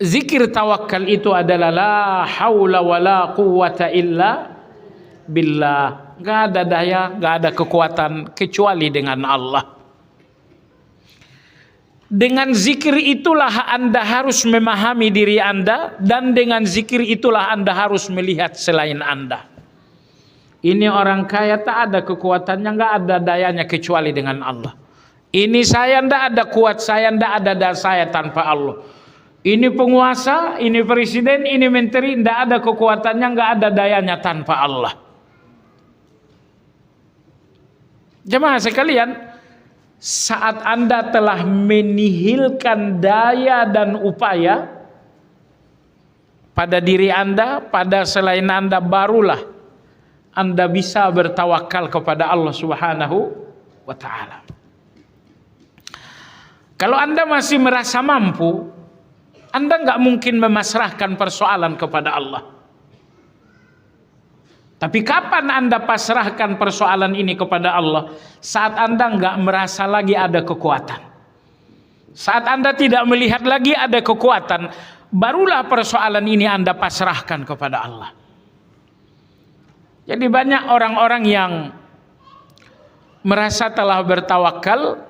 Zikir tawakal itu adalah la haula wa la quwwata illa billah. Nggak ada daya, nggak ada kekuatan kecuali dengan Allah. Dengan zikir itulah Anda harus memahami diri Anda, dan dengan zikir itulah Anda harus melihat selain Anda. Ini orang kaya tak ada kekuatannya, nggak ada dayanya kecuali dengan Allah. Ini saya ndak ada kuat, saya ndak ada daya saya tanpa Allah. Ini penguasa, ini presiden, ini menteri, ndak ada kekuatannya, nggak ada dayanya tanpa Allah. Jemaah sekalian, saat Anda telah menihilkan daya dan upaya pada diri Anda, pada selain Anda, barulah Anda bisa bertawakal kepada Allah Subhanahu wa ta'ala. Kalau Anda masih merasa mampu, Anda nggak mungkin memasrahkan persoalan kepada Allah. Tapi kapan Anda pasrahkan persoalan ini kepada Allah? Saat Anda nggak merasa lagi ada kekuatan. Saat Anda tidak melihat lagi ada kekuatan, barulah persoalan ini Anda pasrahkan kepada Allah. Jadi banyak orang-orang yang merasa telah bertawakal,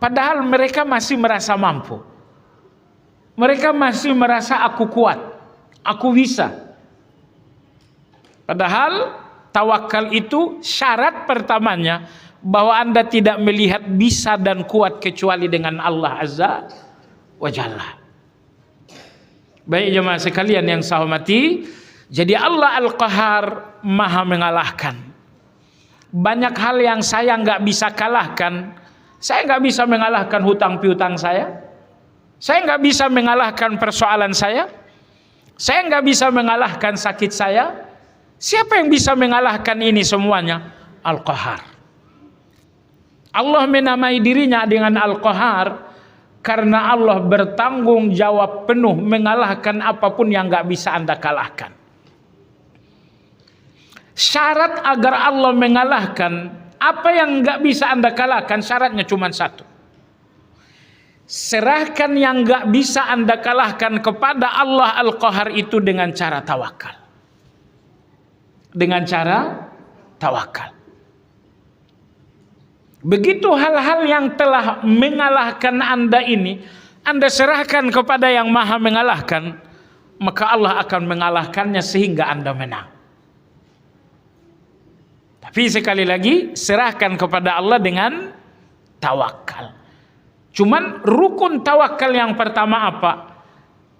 padahal mereka masih merasa mampu. Mereka masih merasa aku kuat, aku bisa. Padahal tawakal itu syarat pertamanya bahwa Anda tidak melihat bisa dan kuat kecuali dengan Allah Azza wa Jalla. Baik jemaah sekalian yang saya hormati, jadi Allah Al-Qahar maha mengalahkan. Banyak hal yang saya nggak bisa kalahkan. Saya nggak bisa mengalahkan hutang piutang saya. Saya nggak bisa mengalahkan persoalan saya. Saya nggak bisa mengalahkan sakit saya. Siapa yang bisa mengalahkan ini semuanya? Al-Qahar. Allah menamai dirinya dengan Al-Qahar karena Allah bertanggung jawab penuh mengalahkan apapun yang nggak bisa Anda kalahkan. Syarat agar Allah mengalahkan apa yang nggak bisa Anda kalahkan, syaratnya cuma satu. Serahkan yang nggak bisa Anda kalahkan kepada Allah Al-Qahar itu dengan cara tawakal. Dengan cara tawakal. Begitu hal-hal yang telah mengalahkan Anda ini Anda serahkan kepada yang maha mengalahkan, maka Allah akan mengalahkannya sehingga Anda menang. Tapi sekali lagi, serahkan kepada Allah dengan tawakal. Cuman rukun tawakal yang pertama apa?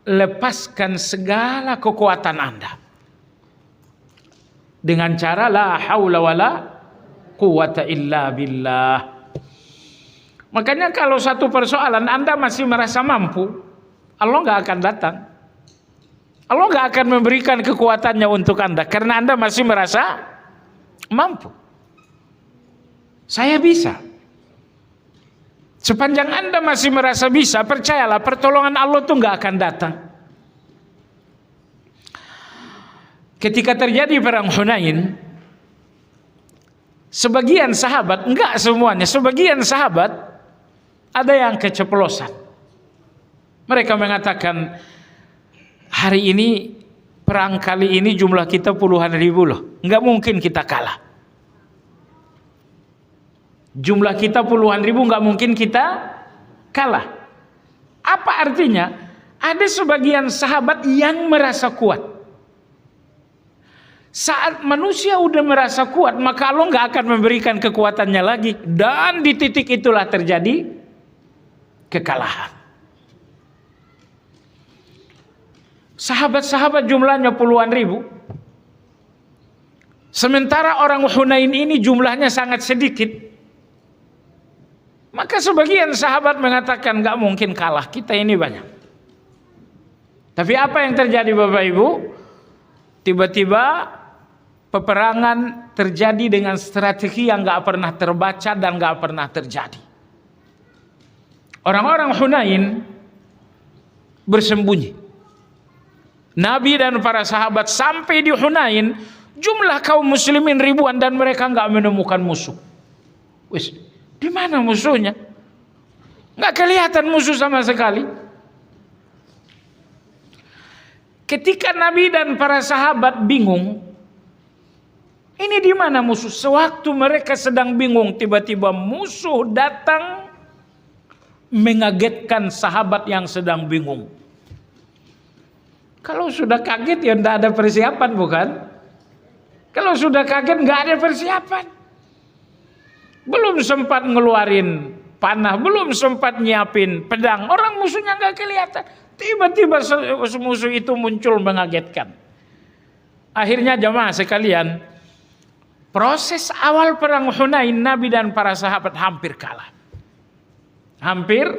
Lepaskan segala kekuatan Anda dengan cara la haula wala quwata illa billah. Makanya kalau satu persoalan Anda masih merasa mampu, Allah nggak akan datang. Allah nggak akan memberikan kekuatannya untuk Anda karena Anda masih merasa mampu. Saya bisa. Sepanjang Anda masih merasa bisa, percayalah pertolongan Allah itu nggak akan datang. Ketika terjadi perang Hunain, sebagian sahabat, enggak semuanya, sebagian sahabat ada yang keceplosan. Mereka mengatakan, hari ini perang kali ini jumlah kita puluhan ribu loh, enggak mungkin kita kalah. Jumlah kita puluhan ribu, enggak mungkin kita kalah. Apa artinya? Ada sebagian sahabat yang merasa kuat. Saat manusia udah merasa kuat, maka Allah nggak akan memberikan kekuatannya lagi. Dan di titik itulah terjadi kekalahan. Sahabat-sahabat jumlahnya puluhan ribu. Sementara orang Hunain ini jumlahnya sangat sedikit. Maka sebagian sahabat mengatakan nggak mungkin kalah, kita ini banyak. Tapi apa yang terjadi Bapak Ibu? Tiba-tiba peperangan terjadi dengan strategi yang gak pernah terbaca dan gak pernah terjadi. Orang-orang Hunain bersembunyi. Nabi dan para sahabat sampai di Hunain, jumlah kaum muslimin ribuan dan mereka gak menemukan musuh. Wis, di mana musuhnya? Gak kelihatan musuh sama sekali. Ketika Nabi dan para sahabat bingung, ini di mana musuh? Sewaktu mereka sedang bingung, tiba-tiba musuh datang mengagetkan sahabat yang sedang bingung. Kalau sudah kaget ya tidak ada persiapan, bukan? Kalau sudah kaget nggak ada persiapan. Belum sempat ngeluarin panah, belum sempat nyiapin pedang, orang musuhnya nggak kelihatan. Tiba-tiba musuh itu muncul mengagetkan. Akhirnya jamaah sekalian, proses awal perang Hunain, Nabi dan para sahabat hampir kalah. Hampir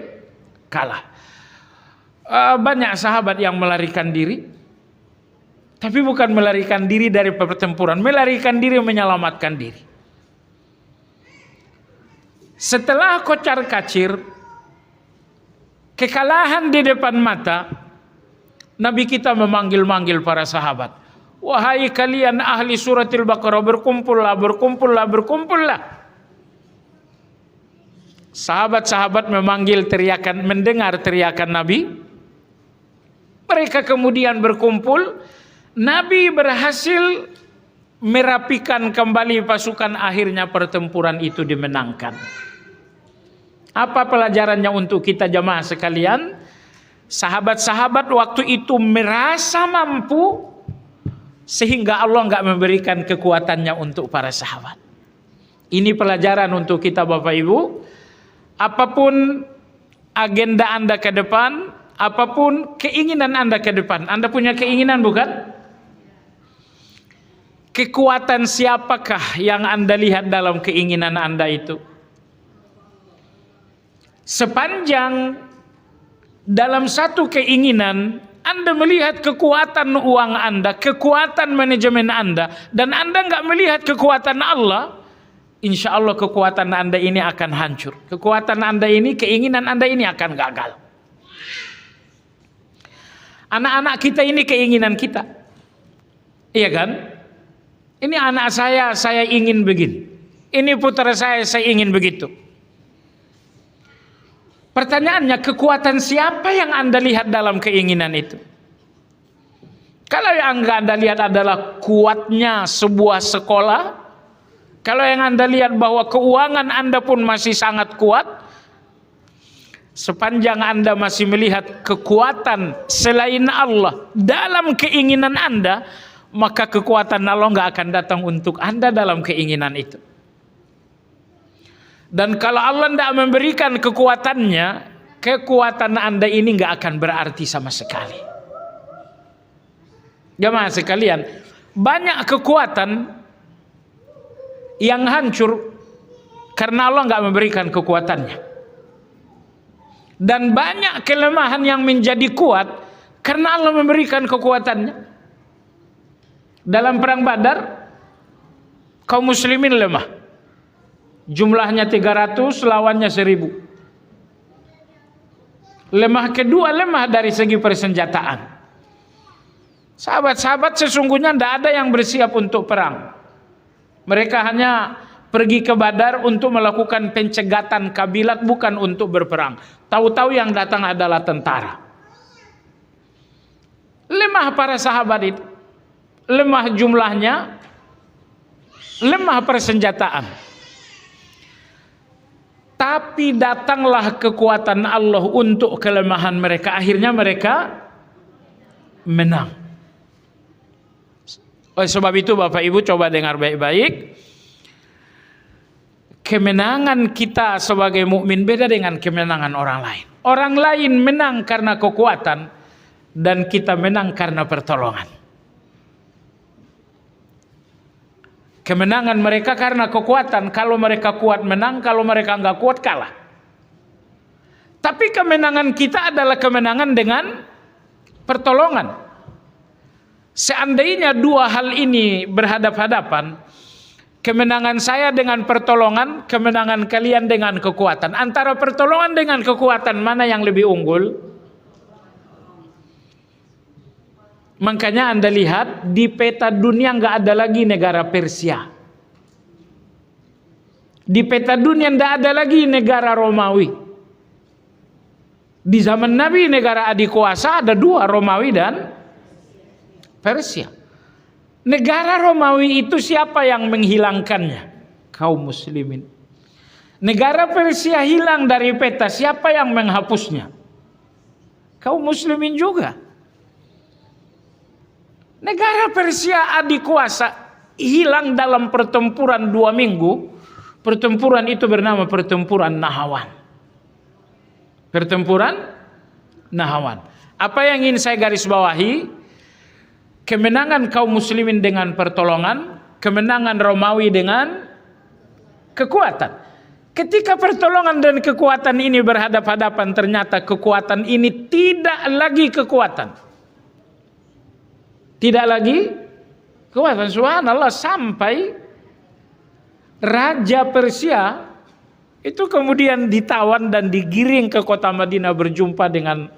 kalah. Banyak sahabat yang melarikan diri. Tapi bukan melarikan diri dari pertempuran, melarikan diri menyelamatkan diri. Setelah kocar-kacir, kekalahan di depan mata, Nabi kita memanggil-manggil para sahabat. Wahai kalian ahli suratil Baqarah, berkumpullah, berkumpullah, berkumpullah. Sahabat-sahabat memanggil teriakan, mendengar teriakan Nabi. Mereka kemudian berkumpul. Nabi berhasil merapikan kembali pasukan, akhirnya pertempuran itu dimenangkan. Apa pelajarannya untuk kita jamaah sekalian? Sahabat-sahabat waktu itu merasa mampu, sehingga Allah nggak memberikan kekuatannya untuk para sahabat. Ini pelajaran untuk kita Bapak Ibu. Apapun agenda Anda ke depan, apapun keinginan Anda ke depan, Anda punya keinginan bukan? Kekuatan siapakah yang Anda lihat dalam keinginan Anda itu? Sepanjang dalam satu keinginan Anda melihat kekuatan uang Anda, kekuatan manajemen Anda, dan Anda nggak melihat kekuatan Allah, insya Allah kekuatan Anda ini akan hancur. Kekuatan Anda ini, keinginan Anda ini akan gagal. Anak-anak kita ini keinginan kita, iya kan? Ini anak saya ingin begini. Ini putra saya ingin begitu. Pertanyaannya, kekuatan siapa yang Anda lihat dalam keinginan itu? Kalau yang Anda lihat adalah kuatnya sebuah sekolah, Kalau yang Anda lihat bahwa keuangan Anda pun masih sangat kuat, sepanjang Anda masih melihat kekuatan selain Allah dalam keinginan Anda, maka kekuatan Allah nggak akan datang untuk Anda dalam keinginan itu. Dan kalau Allah tidak memberikan kekuatannya, kekuatan Anda ini nggak akan berarti sama sekali. Jemaah sekalian, banyak kekuatan yang hancur karena Allah nggak memberikan kekuatannya, dan banyak kelemahan yang menjadi kuat karena Allah memberikan kekuatannya. Dalam perang Badar, kaum muslimin lemah, jumlahnya 300, lawannya 1000. Lemah kedua, lemah dari segi persenjataan. Sahabat-sahabat sesungguhnya tidak ada yang bersiap untuk perang. Mereka hanya pergi ke Badar untuk melakukan pencegatan kabilat, bukan untuk berperang. Tahu-tahu yang datang adalah tentara. Lemah para sahabat itu, lemah jumlahnya, lemah persenjataan. Tapi datanglah kekuatan Allah untuk kelemahan mereka. Akhirnya mereka menang. Oleh sebab itu Bapak Ibu coba dengar baik-baik. Kemenangan kita sebagai mukmin beda dengan kemenangan orang lain. Orang lain menang karena kekuatan, dan kita menang karena pertolongan. Kemenangan mereka karena kekuatan. Kalau mereka kuat menang, kalau mereka nggak kuat kalah. Tapi kemenangan kita adalah kemenangan dengan pertolongan. Seandainya dua hal ini berhadap-hadapan, kemenangan saya dengan pertolongan, kemenangan kalian dengan kekuatan. Antara pertolongan dengan kekuatan, mana yang lebih unggul? Makanya Anda lihat di peta dunia nggak ada lagi negara Persia. Di peta dunia nggak ada lagi negara Romawi. Di zaman Nabi negara adikuasa ada dua, Romawi dan Persia. Negara Romawi itu siapa yang menghilangkannya? Kaum muslimin. Negara Persia hilang dari peta, siapa yang menghapusnya? Kaum muslimin juga. Negara Persia adikuasa hilang dalam pertempuran 2 minggu. Pertempuran itu bernama pertempuran Nahawan. Pertempuran Nahawan. Apa yang ingin saya garis bawahi? Kemenangan kaum muslimin dengan pertolongan, kemenangan Romawi dengan kekuatan. Ketika pertolongan dan kekuatan ini berhadap-hadapan, ternyata kekuatan ini tidak lagi kekuatan. Tidak lagi kekuatan. Subhanallah, sampai Raja Persia itu kemudian ditawan dan digiring ke kota Madinah berjumpa dengan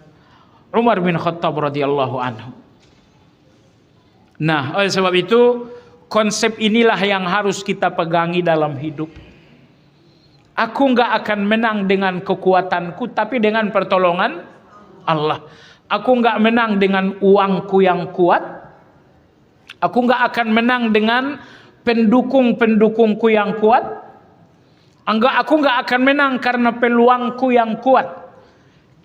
Umar bin Khattab radhiyallahu anhu. Nah, oleh sebab itu konsep inilah yang harus kita pegangi dalam hidup. Aku nggak akan menang dengan kekuatanku, tapi dengan pertolongan Allah. Aku nggak menang dengan uangku yang kuat. Aku nggak akan menang dengan pendukung-pendukungku yang kuat. Aku nggak akan menang karena peluangku yang kuat.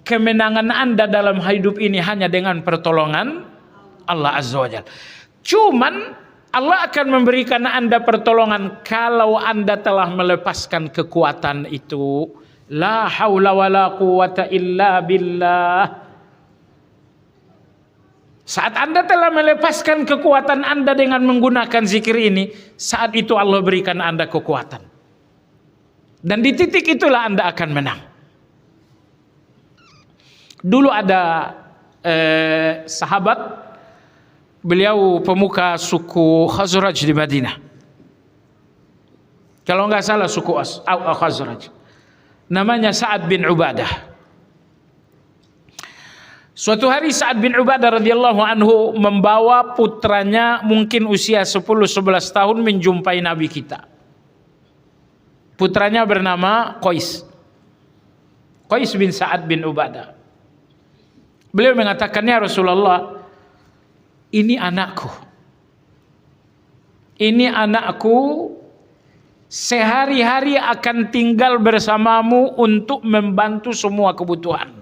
Kemenangan Anda dalam hidup ini hanya dengan pertolongan Allah Azza wa Jalla. Cuman Allah akan memberikan Anda pertolongan kalau Anda telah melepaskan kekuatan itu. La haula wala quwata illa billah. Saat Anda telah melepaskan kekuatan Anda dengan menggunakan zikir ini, saat itu Allah berikan Anda kekuatan. Dan di titik itulah Anda akan menang. Dulu ada sahabat, beliau pemuka suku Khazraj di Madinah. Kalau nggak salah suku Khazraj. Namanya Sa'ad bin Ubadah. Suatu hari Sa'ad bin Ubadah radhiyallahu anhu membawa putranya mungkin usia 10-11 tahun menjumpai Nabi kita. Putranya bernama Qais. Qais bin Sa'ad bin Ubadah. Beliau mengatakan, ya Rasulullah, ini anakku. Ini anakku sehari-hari akan tinggal bersamamu untuk membantu semua kebutuhan.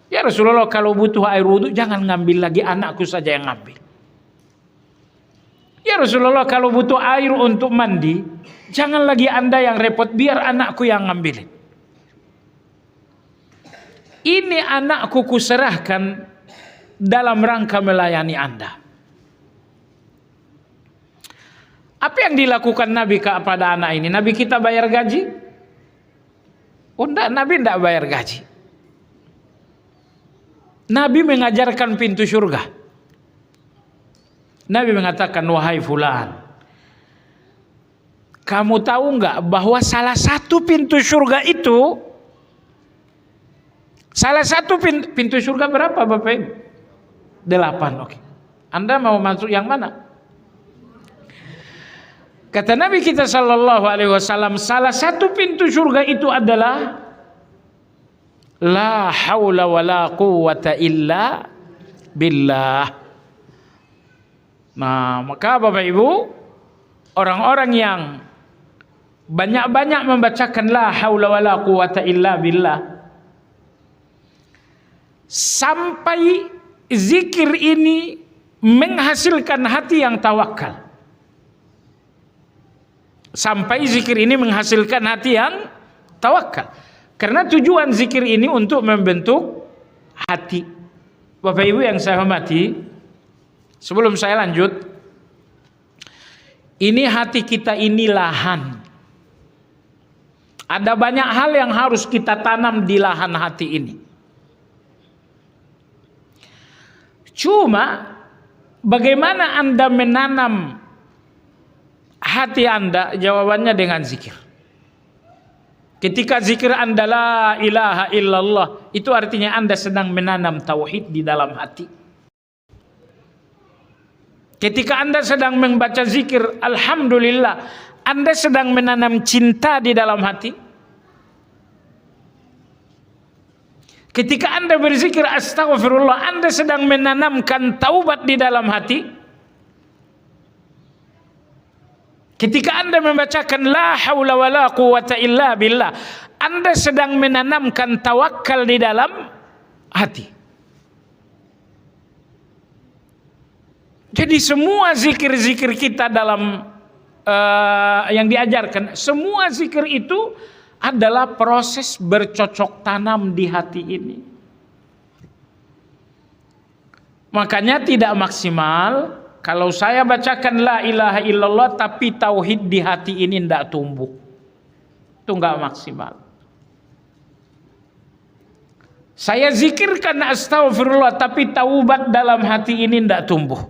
Ya Rasulullah, kalau butuh air wudhu jangan ngambil lagi, anakku saja yang ngambil. Ya Rasulullah, kalau butuh air untuk mandi jangan lagi Anda yang repot, biar anakku yang ngambilin. Ini anakku kuserahkan dalam rangka melayani Anda. Apa yang dilakukan Nabi kepada anak ini? Nabi kita bayar gaji? Oh enggak, Nabi enggak bayar gaji. Nabi mengajarkan pintu surga. Nabi mengatakan, wahai fulan, kamu tahu enggak bahwa salah satu pintu surga itu, salah satu pintu surga berapa Bapak Ibu? 8. Oke. Anda mau masuk yang mana? Kata Nabi kita sallallahu alaihi wasallam, salah satu pintu surga itu adalah la haula wala quwwata illa billah. Nah, maka Bapak Ibu, orang-orang yang banyak-banyak membacakan la haula wala quwwata illa billah, sampai zikir ini menghasilkan hati yang tawakal. Sampai zikir ini menghasilkan hati yang tawakal. Karena tujuan zikir ini untuk membentuk hati. Bapak Ibu yang saya hormati, sebelum saya lanjut, ini hati kita ini lahan. Ada banyak hal yang harus kita tanam di lahan hati ini. Cuma bagaimana Anda menanam hati Anda? Jawabannya dengan zikir. Ketika zikir Anda la ilaha illallah, itu artinya Anda sedang menanam tauhid di dalam hati. Ketika Anda sedang membaca zikir alhamdulillah, Anda sedang menanam cinta di dalam hati. Ketika Anda berzikir astaghfirullah, Anda sedang menanamkan taubat di dalam hati. Ketika Anda membacakan la haula wala quwwata illa billah, Anda sedang menanamkan tawakal di dalam hati. Jadi semua zikir-zikir kita dalam yang diajarkan, semua zikir itu adalah proses bercocok tanam di hati ini. Makanya tidak maksimal kalau saya bacakan la ilaha illallah tapi tauhid di hati ini tidak tumbuh. Itu enggak maksimal. Saya zikirkan astaghfirullah tapi taubat dalam hati ini tidak tumbuh.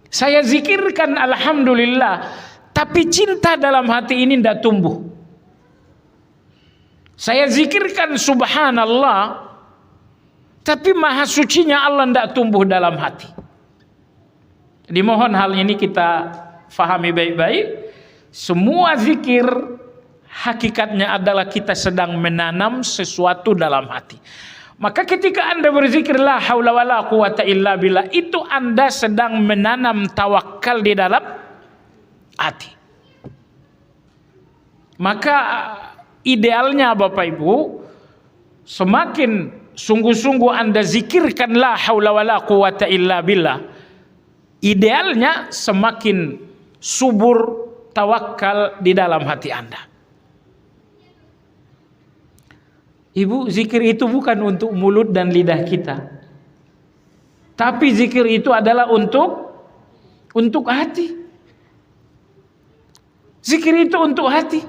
Saya zikirkan alhamdulillah tapi cinta dalam hati ini tidak tumbuh. Saya zikirkan subhanallah tapi maha sucinya Allah tidak tumbuh dalam hati. Dimohon hal ini kita fahami baik-baik. Semua zikir hakikatnya adalah kita sedang menanam sesuatu dalam hati. Maka ketika Anda berzikir la haula wala quwata illa billah, itu Anda sedang menanam tawakal di dalam hati. Maka idealnya Bapak Ibu, semakin sungguh-sungguh Anda zikirkan la haula wala quwata illa billah, idealnya semakin subur tawakal di dalam hati Anda. Ibu, zikir itu bukan untuk mulut dan lidah kita, tapi zikir itu adalah untuk hati. Zikir itu untuk hati.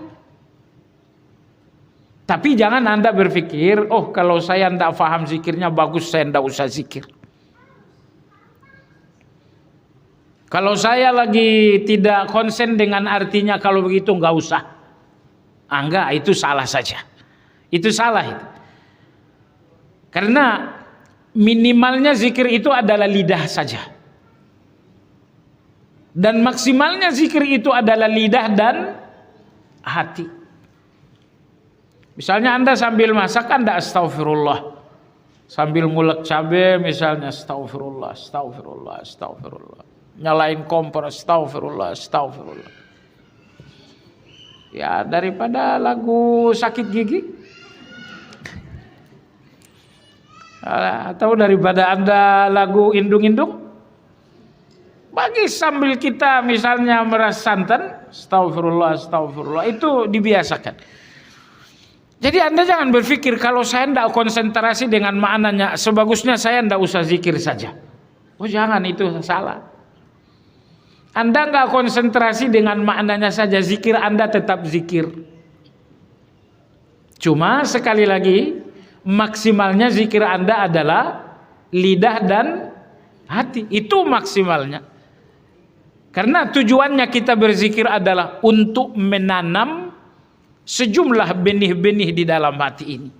Tapi jangan Anda berpikir, oh kalau saya tidak paham zikirnya bagus, saya tidak usah zikir. Kalau saya lagi tidak konsen dengan artinya, kalau begitu nggak usah. Enggak, itu salah saja. Itu salah itu. Karena minimalnya zikir itu adalah lidah saja. Dan maksimalnya zikir itu adalah lidah dan hati. Misalnya Anda sambil masak Anda astagfirullah, sambil ngulek cabai misalnya astagfirullah, astagfirullah, astagfirullah. nyalain kompor, astagfirullah, astagfirullah. Ya daripada lagu sakit gigi, atau daripada Anda lagu indung-indung, bagi sambil kita misalnya meras santan, astagfirullah, astagfirullah, itu dibiasakan. Jadi Anda jangan berpikir kalau saya tidak konsentrasi dengan maknanya, sebagusnya saya tidak usah zikir saja. Oh jangan, itu salah. Anda nggak konsentrasi dengan maknanya saja, zikir Anda tetap zikir. Cuma sekali lagi, maksimalnya zikir Anda adalah lidah dan hati. Itu maksimalnya. Karena tujuannya kita berzikir adalah untuk menanam sejumlah benih-benih di dalam hati ini.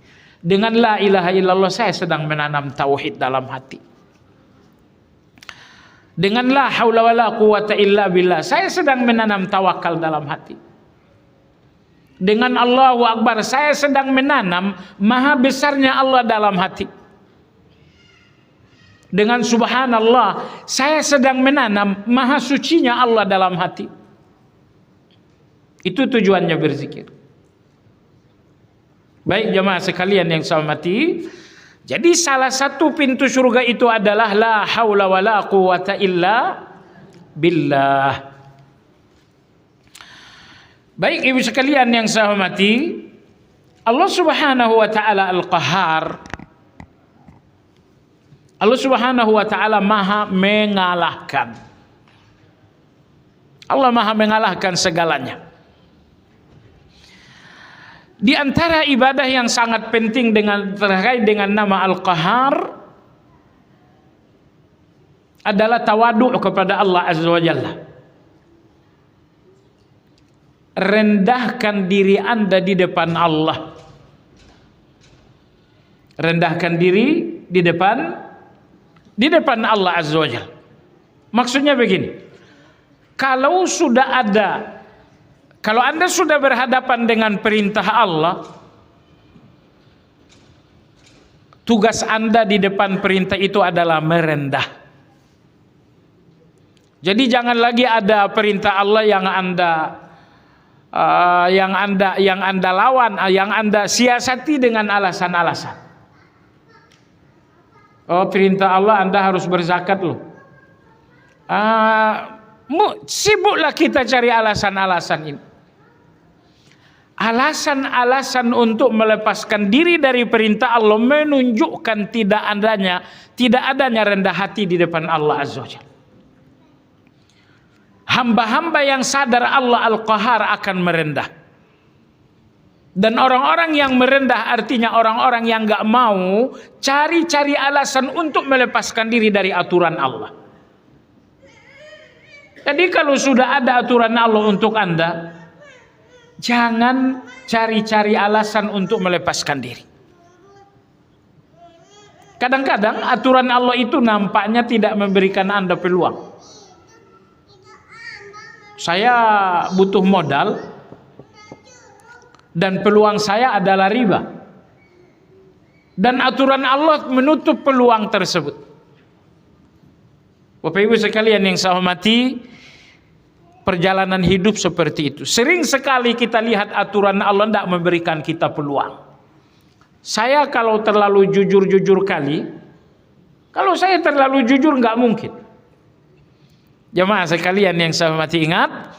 Dengan la ilaha illallah saya sedang menanam tauhid dalam hati. Dengan la haula wala quwata illa billah saya sedang menanam tawakal dalam hati. Dengan Allahu Akbar saya sedang menanam maha besarnya Allah dalam hati. Dengan subhanallah saya sedang menanam maha sucinya Allah dalam hati. Itu tujuannya berzikir. Baik jemaah sekalian yang saya hormati, jadi salah satu pintu surga itu adalah la haula wala quwata illa billah. Baik ibu sekalian yang saya hormati, Allah Subhanahu wa taala Al-Qahhar. Allah Subhanahu wa taala Maha mengalahkan. Allah Maha mengalahkan segalanya. Di antara ibadah yang sangat penting terkait dengan nama Al-Qahhar adalah tawadu' kepada Allah Azza wa Jalla. Rendahkan diri Anda di depan Allah. Rendahkan diri di depan Allah Azza wa Jalla. Maksudnya begini. Kalau Anda sudah berhadapan dengan perintah Allah, tugas Anda di depan perintah itu adalah merendah. Jadi jangan lagi ada perintah Allah yang Anda lawan, yang Anda siasati dengan alasan-alasan. Oh, perintah Allah Anda harus berzakat loh. Sibuklah kita cari alasan-alasan ini. Alasan-alasan untuk melepaskan diri dari perintah Allah menunjukkan tidak adanya rendah hati di depan Allah Azza wa Jalla. Hamba-hamba yang sadar Allah Al-Qahhar akan merendah. Dan orang-orang yang merendah artinya orang-orang yang gak mau cari-cari alasan untuk melepaskan diri dari aturan Allah. Jadi kalau sudah ada aturan Allah untuk Anda, jangan cari-cari alasan untuk melepaskan diri. Kadang-kadang aturan Allah itu nampaknya tidak memberikan Anda peluang. Saya butuh modal dan peluang saya adalah riba. Dan aturan Allah menutup peluang tersebut. Bapak Ibu sekalian yang saya hormati, perjalanan hidup seperti itu. Sering sekali kita lihat aturan Allah tidak memberikan kita peluang. Saya kalau terlalu jujur kali, kalau saya terlalu jujur nggak mungkin. Jemaah sekalian yang saya hormati, ingat,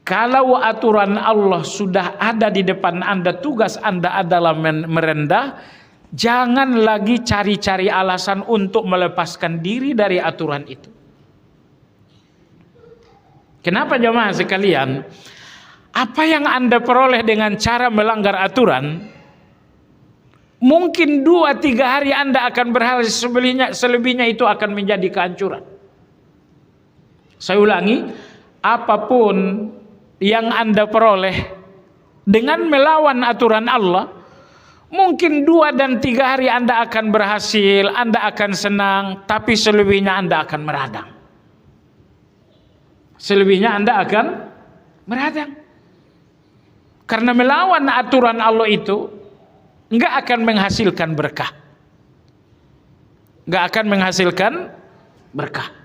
kalau aturan Allah sudah ada di depan Anda, tugas Anda adalah merendah. Jangan lagi cari-cari alasan untuk melepaskan diri dari aturan itu. Kenapa jemaah sekalian? Apa yang Anda peroleh dengan cara melanggar aturan, mungkin 2-3 hari Anda akan berhasil, selebihnya itu akan menjadi kehancuran. Saya ulangi, apapun yang Anda peroleh dengan melawan aturan Allah, mungkin 2 dan 3 hari Anda akan berhasil, Anda akan senang, tapi selebihnya Anda akan meradang. Selebihnya Anda akan meradang. Karena melawan aturan Allah itu enggak akan menghasilkan berkah. Enggak akan menghasilkan berkah.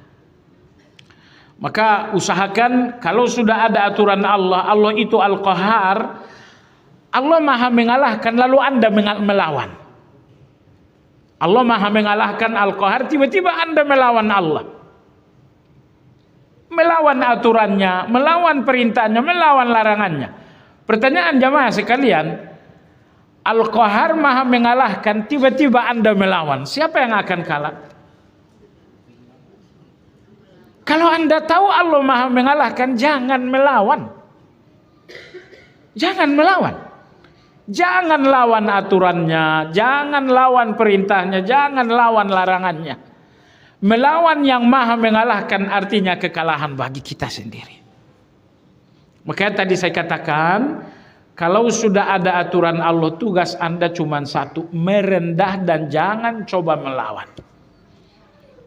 Maka usahakan kalau sudah ada aturan Allah, Allah itu Al-Qahhar, Allah maha mengalahkan lalu Anda melawan. Allah maha mengalahkan Al-Qahhar, tiba-tiba Anda melawan Allah. Melawan aturannya, melawan perintahnya, melawan larangannya. Pertanyaan jamaah sekalian, Al-Qahhar maha mengalahkan, tiba-tiba Anda melawan, siapa yang akan kalah? Kalau Anda tahu Allah maha mengalahkan, jangan melawan. Jangan melawan. Jangan lawan aturannya, jangan lawan perintahnya, jangan lawan larangannya. Melawan yang maha mengalahkan artinya kekalahan bagi kita sendiri. Makanya tadi saya katakan, kalau sudah ada aturan Allah, tugas Anda cuma satu, merendah dan jangan coba melawan.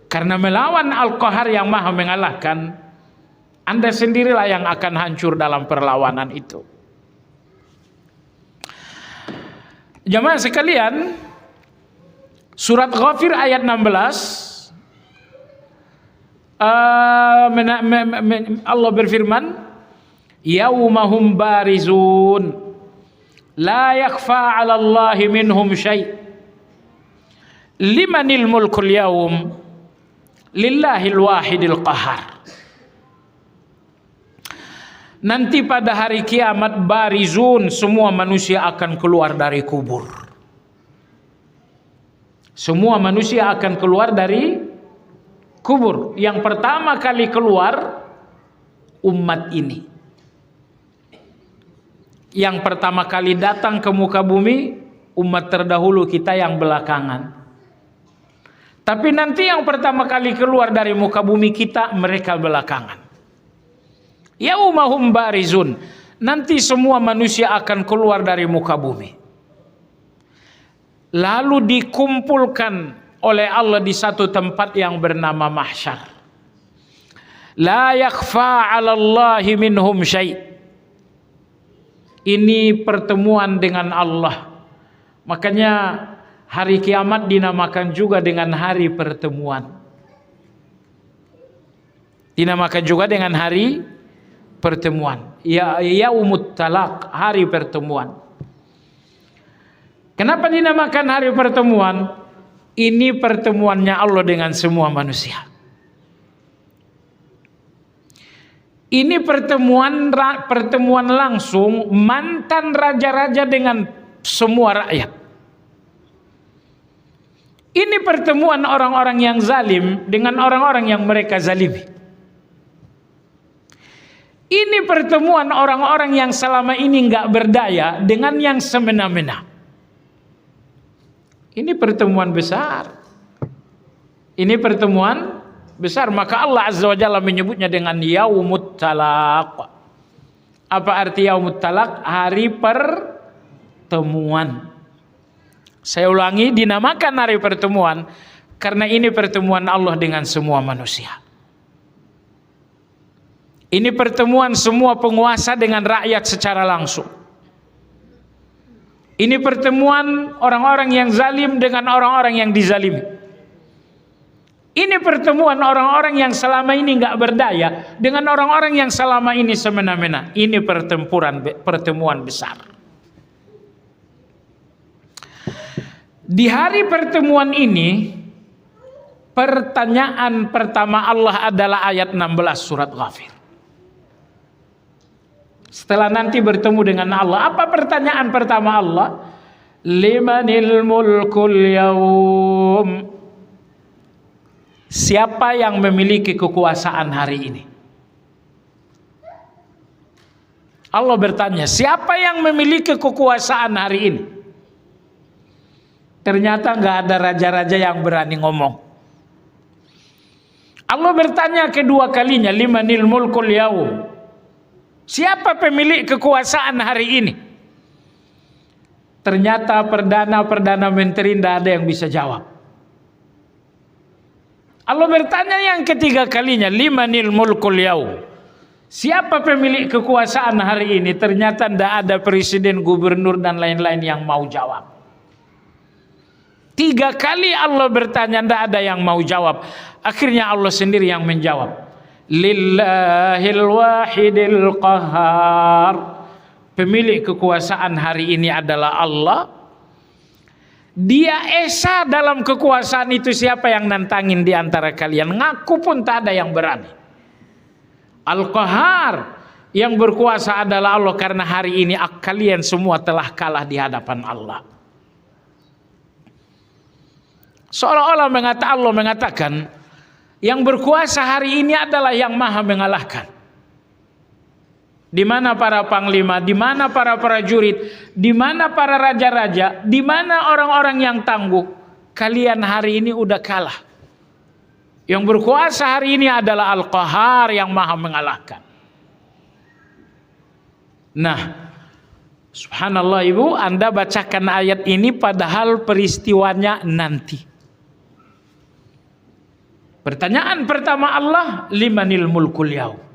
Karena melawan Al-Qahhar yang maha mengalahkan, Anda sendirilah yang akan hancur dalam perlawanan itu. Jamaah sekalian, surat Ghafir ayat 16, Allah berfirman, yaumahum barizun la yakhfa 'ala Allahi minhum syai' limanil mulkul yaum lillahil wahidil qahar. Nanti pada hari kiamat barizun, semua manusia akan keluar dari kubur. Semua manusia akan keluar dari kubur. Yang pertama kali keluar umat ini. Yang pertama kali datang ke muka bumi umat terdahulu kita yang belakangan. Tapi nanti yang pertama kali keluar dari muka bumi kita, mereka belakangan. Yaumahum barizun, nanti semua manusia akan keluar dari muka bumi. Lalu dikumpulkan oleh Allah di satu tempat yang bernama mahsyar. La yakhfa 'ala Allahi minhum syai'. Ini pertemuan dengan Allah. Makanya hari kiamat dinamakan juga dengan hari pertemuan. Dinamakan juga dengan hari pertemuan. Yaumut talaq, hari pertemuan. Kenapa dinamakan hari pertemuan? Ini pertemuannya Allah dengan semua manusia. Ini pertemuan langsung mantan raja-raja dengan semua rakyat. Ini pertemuan orang-orang yang zalim dengan orang-orang yang mereka zalimi. Ini pertemuan orang-orang yang selama ini nggak berdaya dengan yang semena-mena. Ini pertemuan besar. Ini pertemuan besar. Maka Allah Azza wa Jalla menyebutnya dengan yaumut talaq. Apa arti yaumut talaq? Hari pertemuan. Saya ulangi, dinamakan hari pertemuan karena ini pertemuan Allah dengan semua manusia. Ini pertemuan semua penguasa dengan rakyat secara langsung. Ini pertemuan orang-orang yang zalim dengan orang-orang yang dizalimi. Ini pertemuan orang-orang yang selama ini nggak berdaya dengan orang-orang yang selama ini semena-mena. Ini pertemuan besar. Di hari pertemuan ini, pertanyaan pertama Allah adalah ayat 16 surat Ghafir. Setelah nanti bertemu dengan Allah, apa pertanyaan pertama Allah? Limanil mulkul yaum. Siapa yang memiliki kekuasaan hari ini? Allah bertanya, siapa yang memiliki kekuasaan hari ini? Ternyata nggak ada raja-raja yang berani ngomong. Allah bertanya kedua kalinya, limanil mulkul yaum. Siapa pemilik kekuasaan hari ini? Ternyata perdana menteri tidak ada yang bisa jawab. Allah bertanya yang ketiga kalinya, limanil mulkul yaum. Siapa pemilik kekuasaan hari ini? Ternyata tidak ada presiden, gubernur dan lain-lain yang mau jawab. 3 kali Allah bertanya, tidak ada yang mau jawab. Akhirnya Allah sendiri yang menjawab. Lillahil wahidil qahar. Pemilik kekuasaan hari ini adalah Allah. Dia esa dalam kekuasaan itu, siapa yang nantangin di antara kalian? Ngaku pun tak ada yang berani. Al-Qahar, yang berkuasa adalah Allah, karena hari ini kalian semua telah kalah di hadapan Allah. Seolah-olah Allah mengatakan yang berkuasa hari ini adalah yang maha mengalahkan. Di mana para panglima, di mana para prajurit, di mana para raja-raja, di mana orang-orang yang tangguh? Kalian hari ini udah kalah. Yang berkuasa hari ini adalah Al-Qahar, yang maha mengalahkan. Nah, subhanallah ibu, Anda bacakan ayat ini padahal peristiwanya nanti. Pertanyaan pertama Allah, limanil mulkul yaum.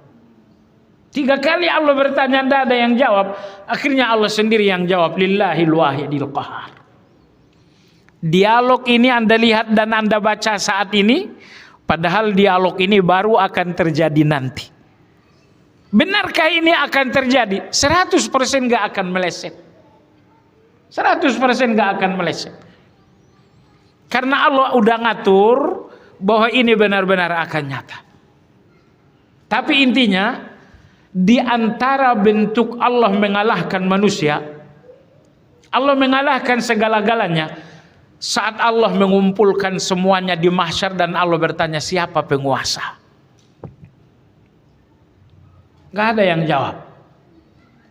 3 kali Allah bertanya, tidak ada yang jawab. Akhirnya Allah sendiri yang jawab, lillahil wahidil qahar. Dialog ini Anda lihat dan Anda baca saat ini, padahal dialog ini baru akan terjadi nanti. Benarkah ini akan terjadi? 100% gak akan meleset. 100% gak akan meleset. Karena Allah udah ngatur bahwa ini benar-benar akan nyata. Tapi intinya, di antara bentuk Allah mengalahkan manusia, Allah mengalahkan segala-galanya saat Allah mengumpulkan semuanya di mahsyar dan Allah bertanya, siapa penguasa? Gak ada yang jawab.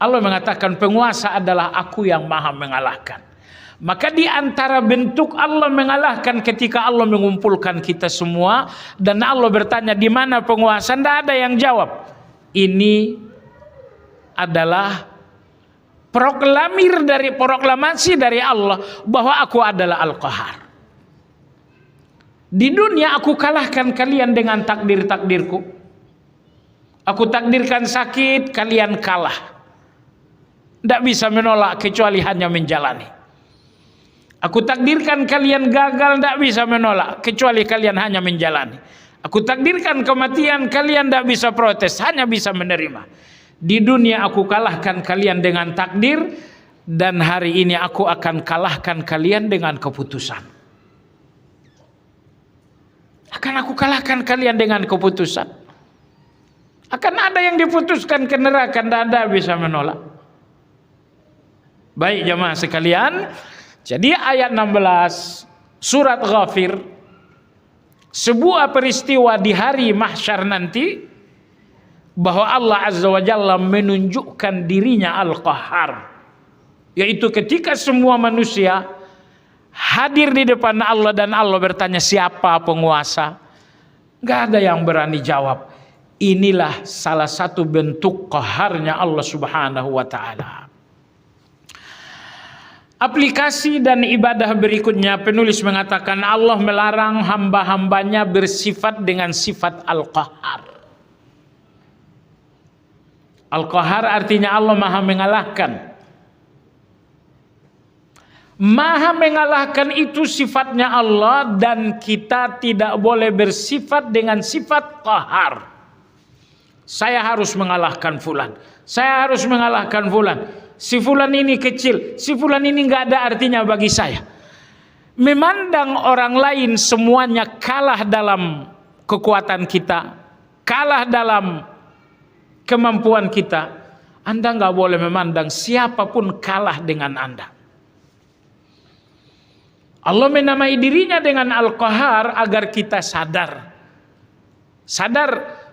Allah mengatakan penguasa adalah aku yang maha mengalahkan. Maka di antara bentuk Allah mengalahkan ketika Allah mengumpulkan kita semua dan Allah bertanya di mana penguasa, tidak ada yang jawab. Ini adalah proklamasi dari Allah bahwa aku adalah Al-Qahar. Di dunia aku kalahkan kalian dengan takdir-takdirku. Aku takdirkan sakit, kalian kalah. Tidak bisa menolak kecuali hanya menjalani. Aku takdirkan kalian gagal, tidak bisa menolak kecuali kalian hanya menjalani. Aku takdirkan kematian, kalian tidak bisa protes, hanya bisa menerima. Di dunia aku kalahkan kalian dengan takdir, dan hari ini aku akan kalahkan kalian dengan keputusan. Akan aku kalahkan kalian dengan keputusan. Akan ada yang diputuskan ke neraka, dan Anda bisa menolak. Baik jemaah sekalian, jadi ayat 16 surat Ghafir, sebuah peristiwa di hari mahsyar nanti, bahwa Allah Azza wa Jalla menunjukkan dirinya Al-Qahhar, yaitu ketika semua manusia hadir di depan Allah dan Allah bertanya siapa penguasa, gak ada yang berani jawab. Inilah salah satu bentuk qaharnya Allah Subhanahu wa ta'ala. Aplikasi dan ibadah berikutnya, penulis mengatakan Allah melarang hamba-hambanya bersifat dengan sifat Al-Qahhar. Al-Qahhar artinya Allah maha mengalahkan. Maha mengalahkan itu sifatnya Allah, dan kita tidak boleh bersifat dengan sifat qahar. Saya harus mengalahkan fulan, saya harus mengalahkan fulan. Si fulan ini kecil, si fulan ini nggak ada artinya bagi saya. Memandang orang lain semuanya kalah dalam kekuatan kita, kalah dalam kemampuan kita. Anda nggak boleh memandang siapapun kalah dengan Anda. Allah menamai dirinya dengan Al-Qahhar agar kita sadar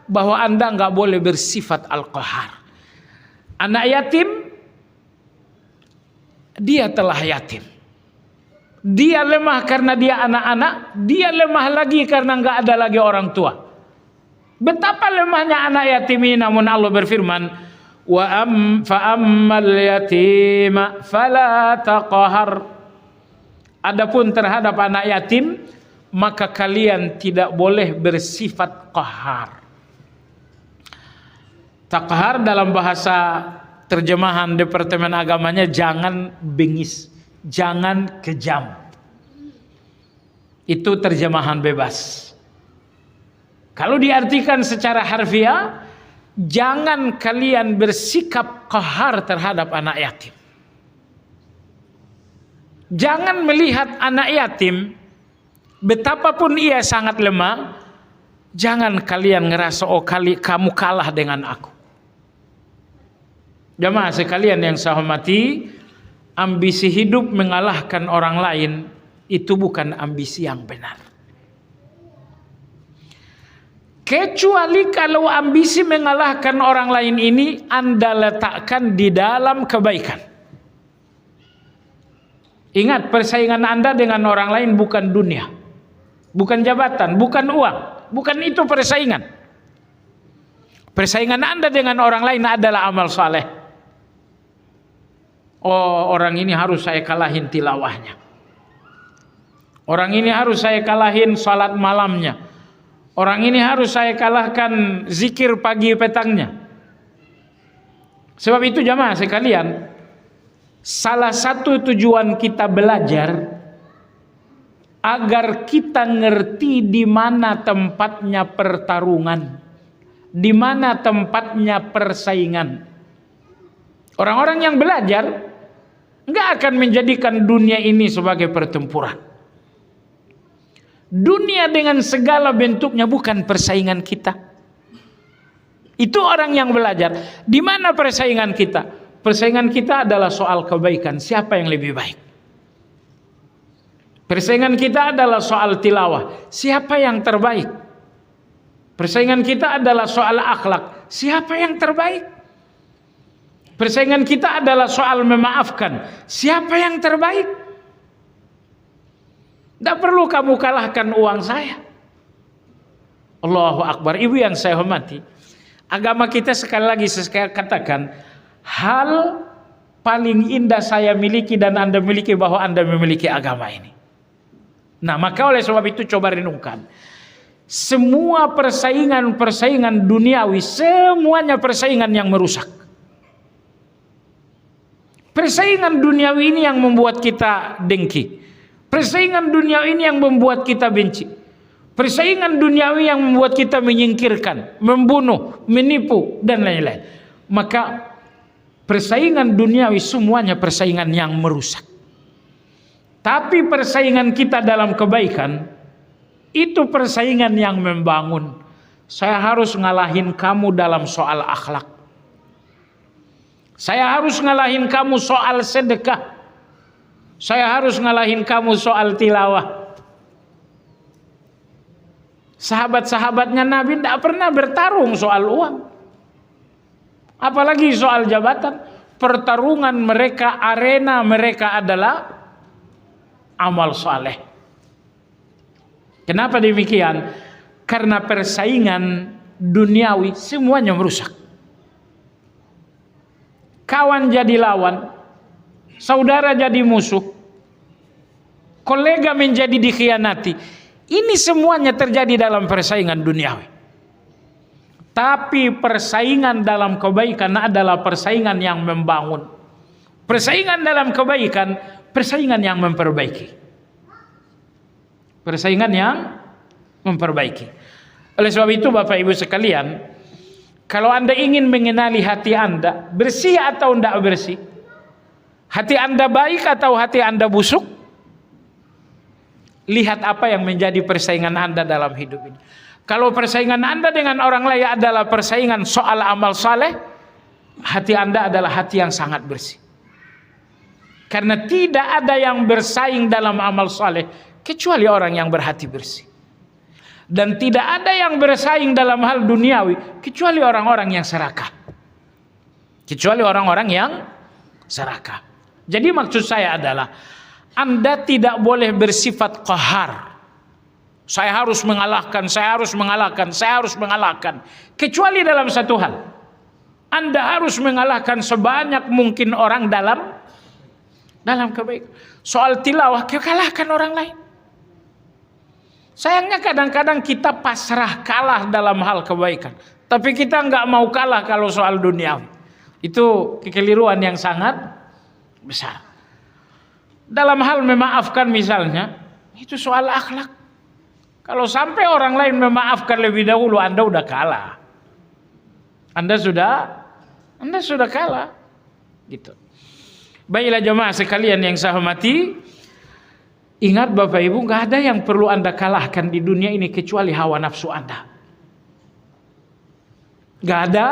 bahwa Anda nggak boleh bersifat Al-Qahhar. Anak yatim, dia telah yatim. Dia lemah karena dia anak-anak, dia lemah lagi karena nggak ada lagi orang tua. Betapa lemahnya anak yatim ini, namun Allah berfirman, fa'ammal yatima fala taqhar. Adapun terhadap anak yatim, maka kalian tidak boleh bersifat qahar. Taqhar dalam bahasa terjemahan Departemen Agamanya jangan bengis, jangan kejam. Itu terjemahan bebas. Kalau diartikan secara harfiah, jangan kalian bersikap qahar terhadap anak yatim. Jangan melihat anak yatim, betapapun ia sangat lemah, jangan kalian ngerasa kamu kalah dengan aku. Jamaah sekalian yang saya hormati, ambisi hidup mengalahkan orang lain itu bukan ambisi yang benar. Kecuali kalau ambisi mengalahkan orang lain ini Anda letakkan di dalam kebaikan. Ingat, persaingan Anda dengan orang lain bukan dunia, bukan jabatan, bukan uang, bukan itu persaingan. Persaingan Anda dengan orang lain adalah amal saleh. Oh, orang ini harus saya kalahin tilawahnya. Orang ini harus saya kalahin salat malamnya. Orang ini harus saya kalahkan zikir pagi petangnya. Sebab itu jamaah sekalian, salah satu tujuan kita belajar agar kita ngerti di mana tempatnya pertarungan, di mana tempatnya persaingan. Orang-orang yang belajar nggak akan menjadikan dunia ini sebagai pertempuran. Dunia dengan segala bentuknya bukan persaingan kita. Itu orang yang belajar. Di mana persaingan kita? Persaingan kita adalah soal kebaikan. Siapa yang lebih baik? Persaingan kita adalah soal tilawah. Siapa yang terbaik? Persaingan kita adalah soal akhlak. Siapa yang terbaik? Persaingan kita adalah soal memaafkan. Siapa yang terbaik? Tidak perlu kamu kalahkan uang saya. Allahu Akbar. Ibu yang saya hormati, agama kita sekali lagi saya katakan, hal paling indah saya miliki dan Anda miliki bahwa Anda memiliki agama ini. Nah, maka oleh sebab itu coba renungkan. Semua persaingan duniawi, semuanya persaingan yang merusak. Persaingan duniawi ini yang membuat kita dengki. Persaingan duniawi ini yang membuat kita benci. Persaingan duniawi yang membuat kita menyingkirkan, membunuh, menipu, dan lain-lain. Maka persaingan duniawi semuanya persaingan yang merusak. Tapi persaingan kita dalam kebaikan, itu persaingan yang membangun. Saya harus ngalahin kamu dalam soal akhlak. Saya harus ngalahin kamu soal sedekah. Saya harus ngalahin kamu soal tilawah. Sahabat-sahabatnya Nabi tidak pernah bertarung soal uang, apalagi soal jabatan. Pertarungan mereka, arena mereka adalah amal saleh. Kenapa demikian? Karena persaingan duniawi semuanya merusak. Kawan jadi lawan, saudara jadi musuh, kolega menjadi dikhianati. Ini semuanya terjadi dalam persaingan duniawi. Tapi persaingan dalam kebaikan adalah persaingan yang membangun. Persaingan dalam kebaikan, persaingan yang memperbaiki. Persaingan yang memperbaiki. Oleh sebab itu Bapak Ibu sekalian, kalau Anda ingin mengenali hati Anda, bersih atau tidak bersih, hati Anda baik atau hati Anda busuk, lihat apa yang menjadi persaingan Anda dalam hidup ini. Kalau persaingan Anda dengan orang lain adalah persaingan soal amal saleh, hati Anda adalah hati yang sangat bersih. Karena tidak ada yang bersaing dalam amal saleh kecuali orang yang berhati bersih. Dan tidak ada yang bersaing dalam hal duniawi kecuali orang-orang yang serakah. Kecuali orang-orang yang serakah. Jadi maksud saya adalah Anda tidak boleh bersifat qahar. Saya harus mengalahkan, saya harus mengalahkan, saya harus mengalahkan. Kecuali dalam satu hal. Anda harus mengalahkan sebanyak mungkin orang dalam kebaikan. Soal tilawah, kalahkan orang lain. Sayangnya kadang-kadang kita pasrah kalah dalam hal kebaikan. Tapi kita nggak mau kalah kalau soal duniawi. Itu kekeliruan yang sangat besar. Dalam hal memaafkan misalnya, itu soal akhlak. Kalau sampai orang lain memaafkan lebih dahulu, Anda udah kalah. Anda sudah kalah. Gitu. Baiklah jemaah sekalian yang saya hormati, ingat Bapak Ibu, nggak ada yang perlu Anda kalahkan di dunia ini kecuali hawa nafsu Anda. Nggak ada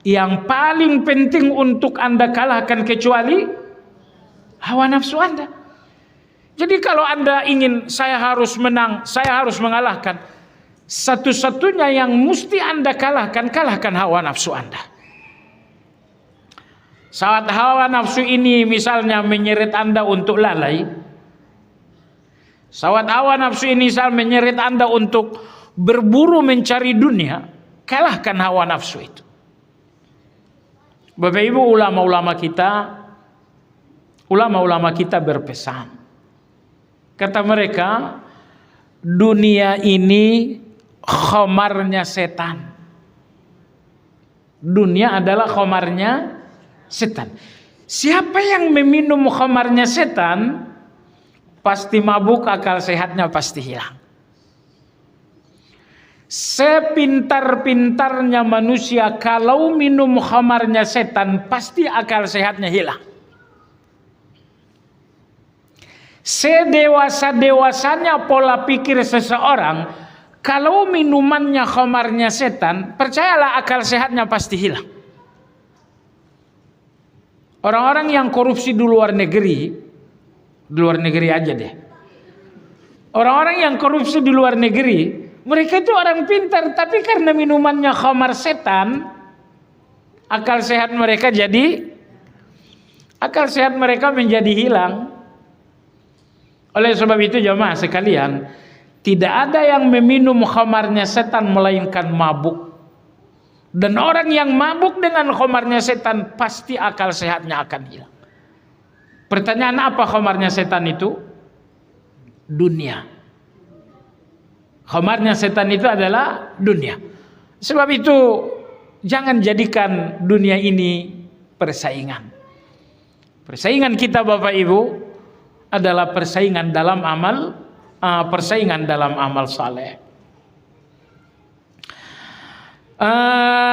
yang paling penting untuk Anda kalahkan kecuali hawa nafsu Anda. Jadi kalau Anda ingin saya harus menang, saya harus mengalahkan, satu-satunya yang mesti Anda kalahkan hawa nafsu Anda. Saat hawa nafsu ini misalnya menyeret Anda untuk lalai, saat hawa nafsu ini menyeret Anda untuk berburu mencari dunia, kalahkan hawa nafsu itu. Bapak Ibu, ulama-ulama kita berpesan. Kata mereka, dunia ini khamarnya setan. Dunia adalah khamarnya setan. Siapa yang meminum khamarnya setan, pasti mabuk, akal sehatnya pasti hilang. Sepintar-pintarnya manusia, kalau minum khamarnya setan, pasti akal sehatnya hilang. Sedewasa-dewasanya pola pikir seseorang, kalau minumannya khamarnya setan, percayalah akal sehatnya pasti hilang. Orang-orang yang korupsi di luar negeri aja deh. Orang-orang yang korupsi di luar negeri, mereka itu orang pintar, tapi karena minumannya khamar setan, akal sehat mereka menjadi hilang. Oleh sebab itu jemaah sekalian, tidak ada yang meminum khamarnya setan melainkan mabuk. Dan orang yang mabuk dengan khamarnya setan pasti akal sehatnya akan hilang. Pertanyaan, apa khamarnya setan itu? Dunia. Khamarnya setan itu adalah dunia. Sebab itu jangan jadikan dunia ini persaingan. Persaingan kita Bapak Ibu adalah persaingan dalam amal saleh.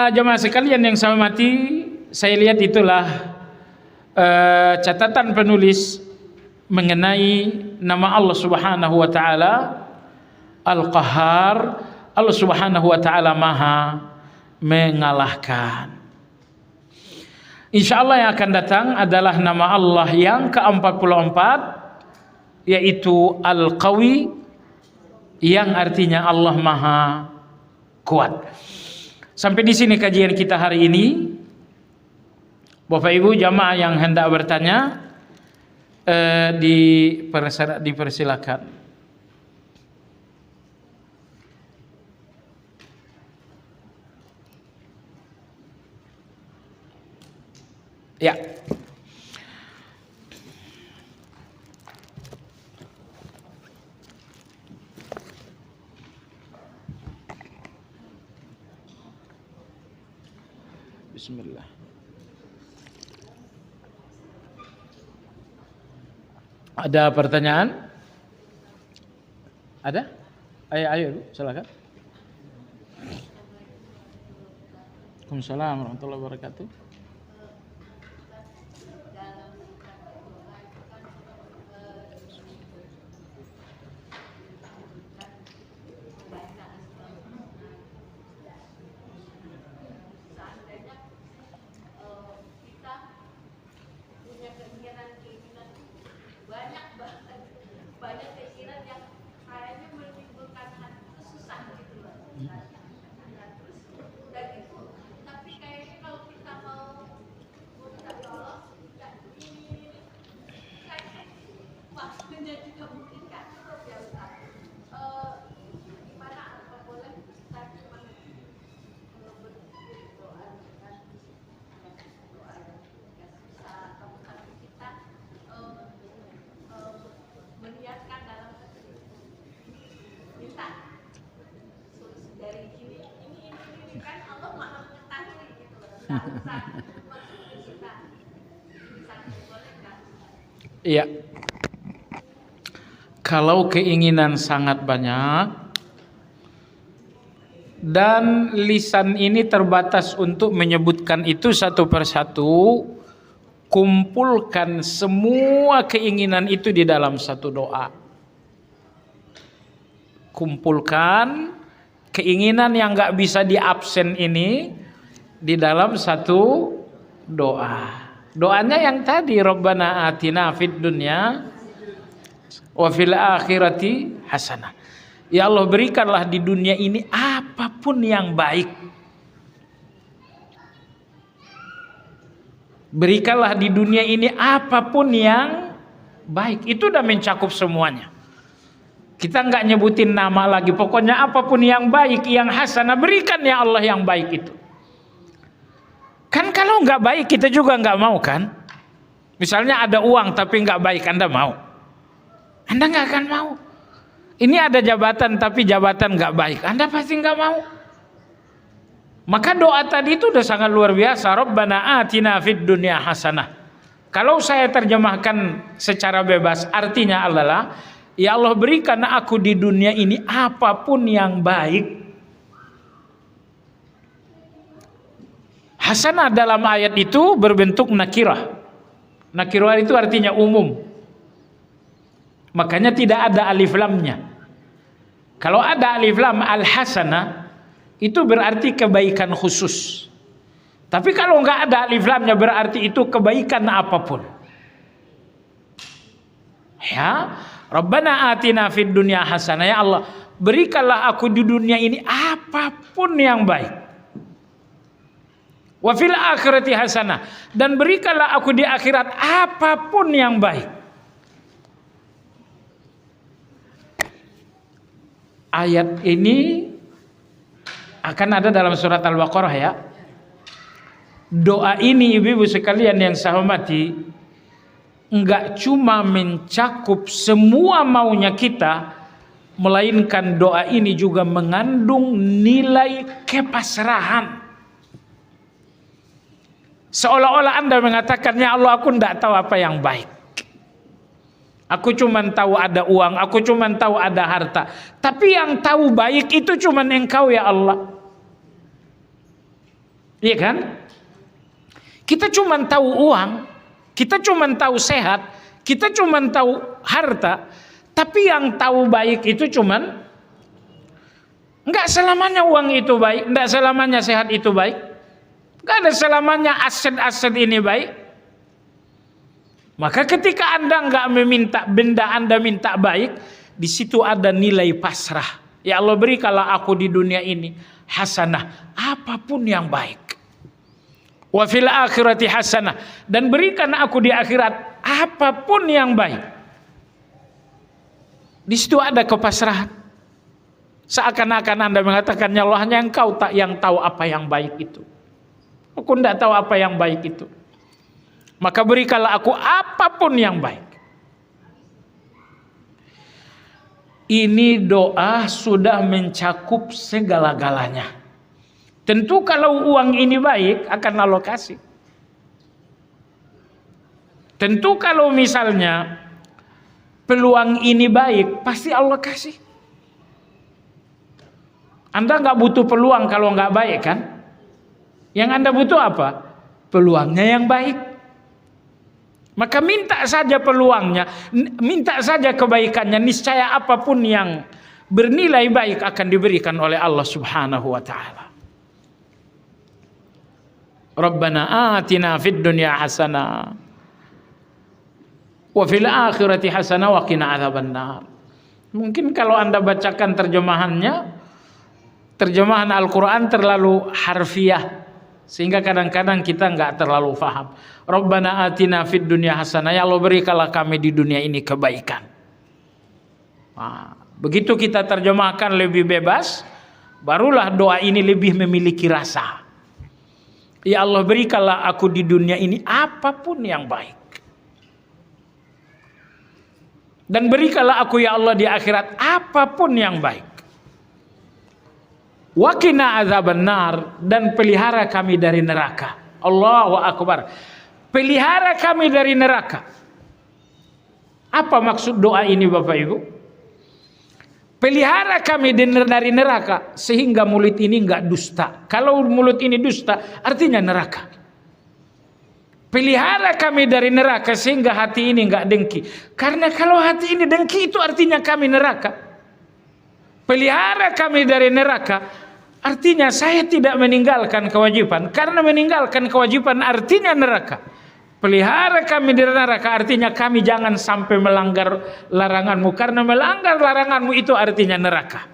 Jemaah sekalian yang saya hormati, saya lihat itulah catatan penulis mengenai nama Allah Subhanahu wa taala Al-Qahhar. Allah Subhanahu wa taala Maha mengalahkan. Insyaallah yang akan datang adalah nama Allah yang ke-44, yaitu Al-Qawi, yang artinya Allah Maha kuat. Sampai di sini kajian kita hari ini. Bapak Ibu jamaah yang hendak bertanya, dipersilakan. Ya. Bismillah. Ada pertanyaan? Ada? Ayo, silakan. Waalaikumsalam warahmatullahi wabarakatuh. Iya. Kalau keinginan sangat banyak, dan lisan ini terbatas untuk menyebutkan itu satu persatu. Kumpulkan semua keinginan itu di dalam satu doa. Kumpulkan keinginan yang gak bisa diabsen ini di dalam satu doa. Doanya yang tadi, Rabbana atina fid dunya wa fil akhirati hasanah. Ya Allah, berikanlah di dunia ini apapun yang baik. Berikanlah di dunia ini apapun yang baik. Itu udah mencakup semuanya. Kita nggak nyebutin nama lagi. Pokoknya apapun yang baik, yang hasanah, berikan ya Allah yang baik itu. Kan kalau nggak baik kita juga nggak mau kan. Misalnya ada uang tapi nggak baik, Anda mau? Anda nggak akan mau. Ini ada jabatan tapi jabatan nggak baik, Anda pasti nggak mau. Maka doa tadi itu udah sangat luar biasa. Rabbana atina fid dunya hasanah. Kalau saya terjemahkan secara bebas, artinya adalah, ya Allah, berikan aku di dunia ini apapun yang baik. Hasanah dalam ayat itu berbentuk nakirah. Nakirah itu artinya umum. Makanya tidak ada alif lamnya. Kalau ada alif lam al-hasanah, itu berarti kebaikan khusus. Tapi kalau nggak ada alif lamnya, berarti itu kebaikan apapun. Ya, Rabbana atina fid dunya hasanah. Ya Allah, berikanlah aku di dunia ini apapun yang baik. Wa fil akhirati hasanah, dan berikanlah aku di akhirat apapun yang baik. Ayat ini akan ada dalam surat Al-Baqarah ya. Doa ini ibu-ibu sekalian yang saya hormati, enggak cuma mencakup semua maunya kita, melainkan doa ini juga mengandung nilai kepasrahan. Seolah-olah Anda mengatakan, ya Allah, aku enggak tahu apa yang baik. Aku cuma tahu ada uang, aku cuma tahu ada harta. Tapi yang tahu baik itu cuma Engkau ya Allah. Iya kan? Kita cuma tahu uang, kita cuma tahu sehat, kita cuma tahu harta. Tapi yang tahu baik itu cuma, enggak selamanya uang itu baik, enggak selamanya sehat itu baik. Enggak ada selamanya aset-aset ini baik. Maka ketika Anda enggak meminta benda, Anda minta baik, di situ ada nilai pasrah. Ya Allah, berikanlah aku di dunia ini hasanah, apapun yang baik. Wa fil akhirati hasanah, dan berikan aku di akhirat apapun yang baik. Di situ ada kepasrahan. Seakan-akan Anda mengatakan, ya Allah, hanya Engkau tak yang tahu apa yang baik itu. Aku tidak tahu apa yang baik itu. Maka berikanlah aku apapun yang baik. Ini doa sudah mencakup segala-galanya. Tentu kalau uang ini baik, akan Allah kasih. Tentu kalau misalnya peluang ini baik, pasti Allah kasih. Anda nggak butuh peluang kalau nggak baik kan? Yang Anda butuh apa? Peluangnya yang baik. Maka minta saja peluangnya, minta saja kebaikannya, niscaya apapun yang bernilai baik akan diberikan oleh Allah Subhanahu wa taala. Rabbana atina fid dunya hasanah wa fil akhirati hasanah wa qina adzabannar. Mungkin kalau Anda bacakan terjemahannya, terjemahan Al-Qur'an terlalu harfiah, sehingga kadang-kadang kita enggak terlalu paham. Rabbana atina fid dunya hasanah, ya Allah, berikanlah kami di dunia ini kebaikan. Nah, begitu kita terjemahkan lebih bebas, barulah doa ini lebih memiliki rasa. Ya Allah, berikanlah aku di dunia ini apapun yang baik. Dan berikanlah aku ya Allah di akhirat apapun yang baik. Wa qina adzabannar, dan pelihara kami dari neraka. Allahu akbar. Pelihara kami dari neraka. Apa maksud doa ini Bapak Ibu? Pelihara kami dari neraka sehingga mulut ini enggak dusta. Kalau mulut ini dusta, artinya neraka. Pelihara kami dari neraka sehingga hati ini enggak dengki. Karena kalau hati ini dengki itu artinya kami neraka. Pelihara kami dari neraka artinya saya tidak meninggalkan kewajiban. Karena meninggalkan kewajiban artinya neraka. Pelihara kami dari neraka artinya kami jangan sampai melanggar laranganmu. Karena melanggar laranganmu itu artinya neraka.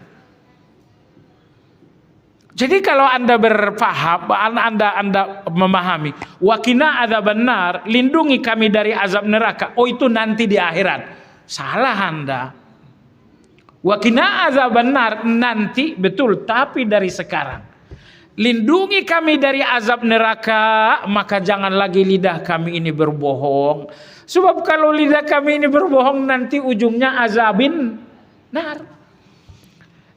Jadi kalau Anda berpaham, Anda memahami, wakina adzaban nar, lindungi kami dari azab neraka. Oh itu nanti di akhirat. Salah Anda. Wakina adzaban nar nanti betul, tapi dari sekarang. Lindungi kami dari azab neraka, maka jangan lagi lidah kami ini berbohong. Sebab kalau lidah kami ini berbohong nanti ujungnya azabin nar.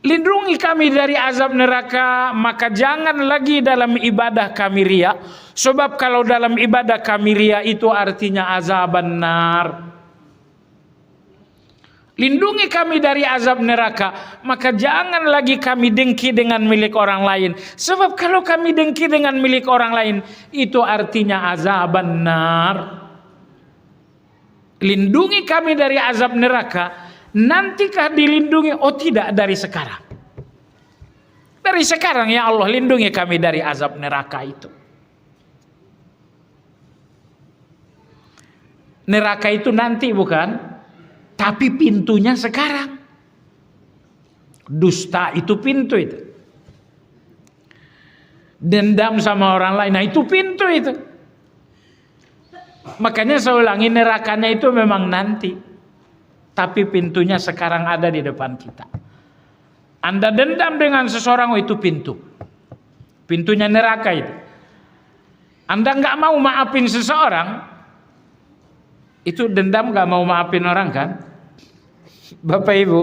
Lindungi kami dari azab neraka, maka jangan lagi dalam ibadah kami riya. Sebab kalau dalam ibadah kami riya itu artinya azaban nar. Lindungi kami dari azab neraka, maka jangan lagi kami dengki dengan milik orang lain. Sebab kalau kami dengki dengan milik orang lain, itu artinya azaban nar. Lindungi kami dari azab neraka, nantikah dilindungi? Oh tidak, dari sekarang. Dari sekarang ya Allah, lindungi kami dari azab neraka itu. Neraka itu nanti bukan? Tapi pintunya sekarang. Dusta itu pintu itu. Dendam sama orang lain, nah itu pintu itu. Makanya saya ulangi, nerakanya itu memang nanti. Tapi pintunya sekarang ada di depan kita. Anda dendam dengan seseorang, oh itu pintu. Pintunya neraka itu. Anda nggak mau maafin seseorang, itu dendam, nggak mau maafin orang kan? Bapak Ibu,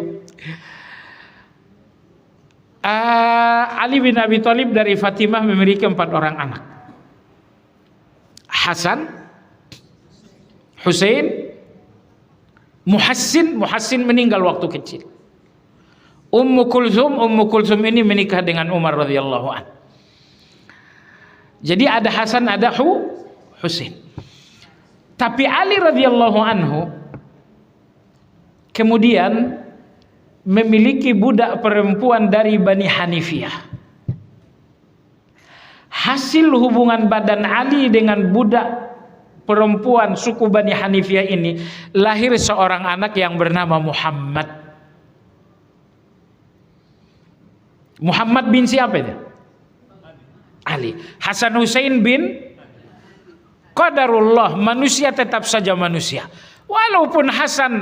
Ali bin Abi Thalib dari Fatimah memiliki 4 orang anak. Hasan, Husain, Muhassin meninggal waktu kecil. Ummu Kulsum ini menikah dengan Umar radhiyallahu an. Jadi ada Hasan, ada Husain. Tapi Ali radhiyallahu anhu kemudian memiliki budak perempuan dari Bani Hanifiyah. Hasil hubungan badan Ali dengan budak perempuan suku Bani Hanifiyah ini, lahir seorang anak yang bernama Muhammad. Muhammad bin siapa itu? Ali. Hasan Husain bin qadarullah, manusia tetap saja manusia. Walaupun Hasan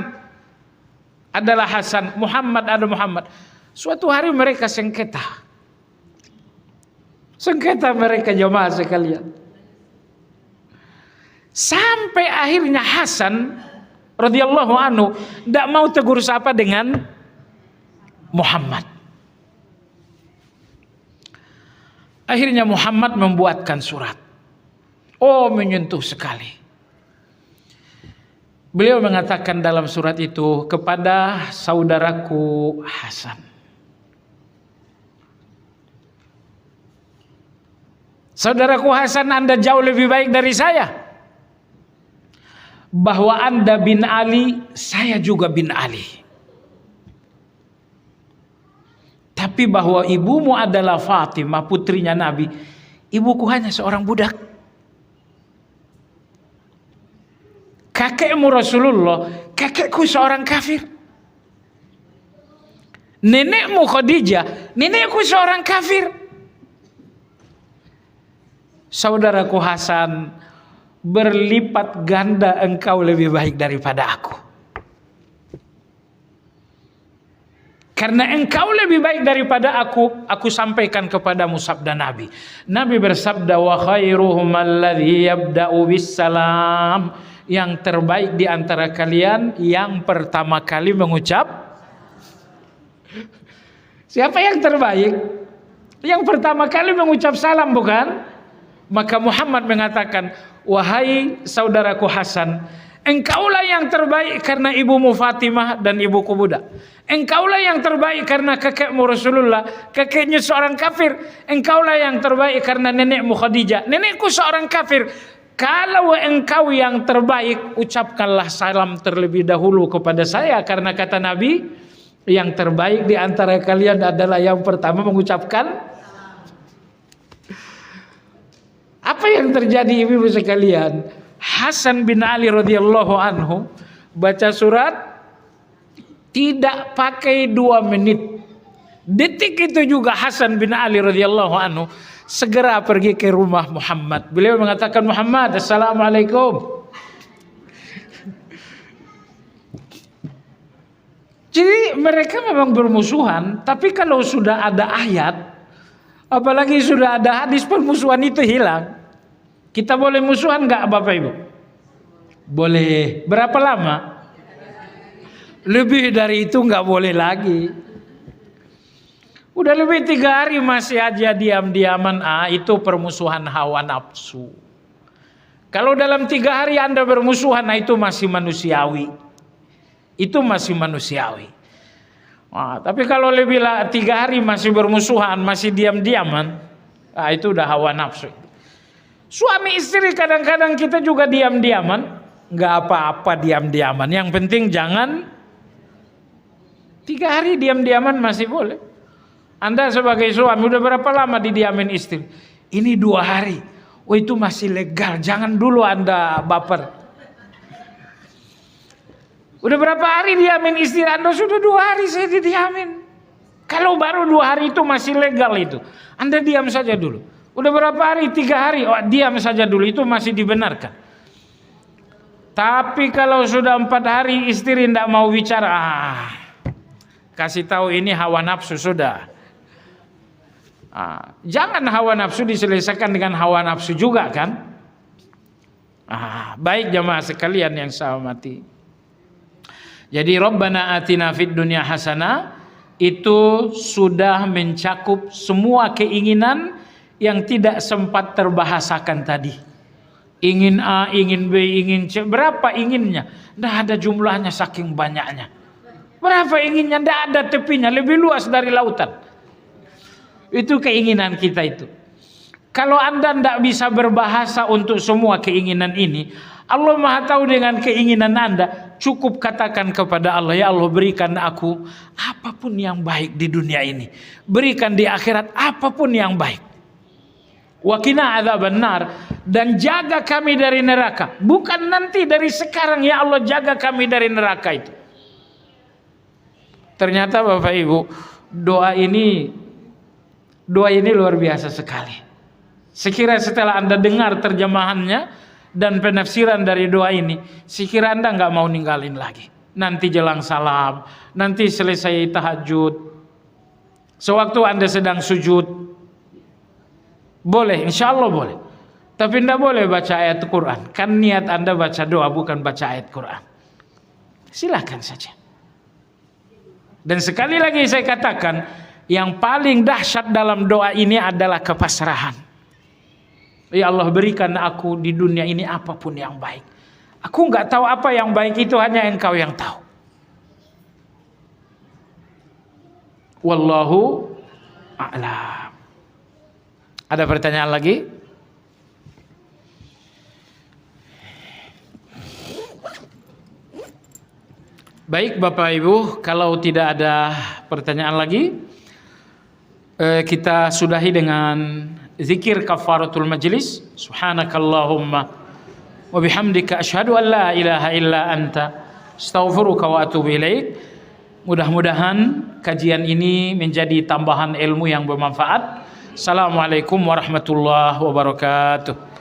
adalah Hasan, Muhammad ada Muhammad. Suatu hari mereka sengketa. Sengketa mereka jemaah sekalian. Sampai akhirnya Hasan radhiyallahu anhu tidak mau tegur sapa dengan Muhammad. Akhirnya Muhammad membuatkan surat. Oh, menyentuh sekali. Beliau mengatakan dalam surat itu, kepada saudaraku Hasan. Saudaraku Hasan, Anda jauh lebih baik dari saya. Bahwa Anda bin Ali, saya juga bin Ali. Tapi bahwa ibumu adalah Fatimah, putrinya Nabi. Ibuku hanya seorang budak. Kakekmu Rasulullah, kakekku seorang kafir. Nenekmu Khadijah, nenekku seorang kafir. Saudaraku Hasan, berlipat ganda engkau lebih baik daripada aku. Karena engkau lebih baik daripada aku sampaikan kepadamu sabda Nabi. Nabi bersabda, wa khairuhum alladhi yabda'u bissalam. Yang terbaik di antara kalian yang pertama kali mengucap. Siapa yang terbaik? Yang pertama kali mengucap salam, bukan? Maka Muhammad mengatakan, wahai saudaraku Hasan, Engkaulah yang terbaik karena ibumu Fatimah dan ibuku budak. Engkaulah yang terbaik karena kakekmu Rasulullah, kakeknya seorang kafir. Engkaulah yang terbaik karena nenekmu Khadijah, nenekku seorang kafir. Kalau engkau yang terbaik, ucapkanlah salam terlebih dahulu kepada saya, karena kata Nabi, yang terbaik di antara kalian adalah yang pertama mengucapkan. Apa yang terjadi ibu-ibu sekalian? Hasan bin Ali radhiyallahu anhu baca surat tidak pakai 2 menit. Detik itu juga Hasan bin Ali radhiyallahu anhu segera pergi ke rumah Muhammad. Beliau mengatakan, Muhammad, assalamualaikum. Jadi mereka memang bermusuhan, tapi kalau sudah ada ayat, apalagi sudah ada hadis, permusuhan itu hilang. Kita boleh musuhan nggak Bapak Ibu? Boleh. Berapa lama? Lebih dari itu nggak boleh lagi. Udah lebih 3 hari masih aja diam-diaman, itu permusuhan hawa nafsu. Kalau dalam 3 hari Anda bermusuhan, itu masih manusiawi. Itu masih manusiawi. Tapi kalau lebih 3 hari masih bermusuhan, masih diam-diaman, itu udah hawa nafsu. Suami istri kadang-kadang kita juga diam-diaman, nggak apa-apa diam-diaman. Yang penting jangan 3 hari diam-diaman masih boleh. Anda sebagai suami udah berapa lama didiamin istri? Ini 2 hari. Oh, itu masih legal. Jangan dulu Anda baper. Udah berapa hari diamin istri Anda? Sudah 2 hari saya didiamin. Kalau baru 2 hari itu masih legal itu. Anda diam saja dulu. Udah berapa hari? 3 hari. Oh, diam saja dulu. Itu masih dibenarkan. Tapi kalau sudah 4 hari istri tidak mau bicara, kasih tahu ini hawa nafsu sudah. Jangan hawa nafsu diselesaikan dengan hawa nafsu juga kan. Baik jamaah sekalian yang saya hormati. Jadi Rabbana atina fid dunya hasanah itu sudah mencakup semua keinginan yang tidak sempat terbahasakan tadi. Ingin A, ingin B, ingin C. Berapa inginnya? Tidak ada jumlahnya saking banyaknya. Berapa inginnya? Tidak ada tepinya. Lebih luas dari lautan. Itu keinginan kita itu. Kalau Anda tidak bisa berbahasa untuk semua keinginan ini, Allah Maha tahu dengan keinginan Anda. Cukup katakan kepada Allah, ya Allah, berikan aku apapun yang baik di dunia ini. Berikan di akhirat apapun yang baik. Wa qina adzabannar, dan jaga kami dari neraka. Bukan nanti, dari sekarang, ya Allah, jaga kami dari neraka itu. Ternyata Bapak Ibu, doa ini luar biasa sekali. Sekira setelah Anda dengar terjemahannya dan penafsiran dari doa ini, sekira Anda nggak mau ninggalin lagi. Nanti jelang salam, nanti selesai tahajud, sewaktu Anda sedang sujud, boleh, insya Allah boleh. Tapi tidak boleh baca ayat Quran. Kan niat Anda baca doa, bukan baca ayat Quran. Silakan saja. Dan sekali lagi saya katakan, yang paling dahsyat dalam doa ini adalah kepasrahan. Ya Allah, berikan aku di dunia ini apapun yang baik. Aku nggak tahu apa yang baik itu, hanya Engkau yang tahu. Wallahu a'lam. Ada pertanyaan lagi? Baik Bapak Ibu, kalau tidak ada pertanyaan lagi, kita sudahi dengan zikir kafaratul majlis. Subhanakallahumma wa bihamdika asyhadu an la ilaha illa anta astaghfiruka wa atubu ilaik. Mudah-mudahan kajian ini menjadi tambahan ilmu yang bermanfaat. Assalamualaikum warahmatullahi wabarakatuh.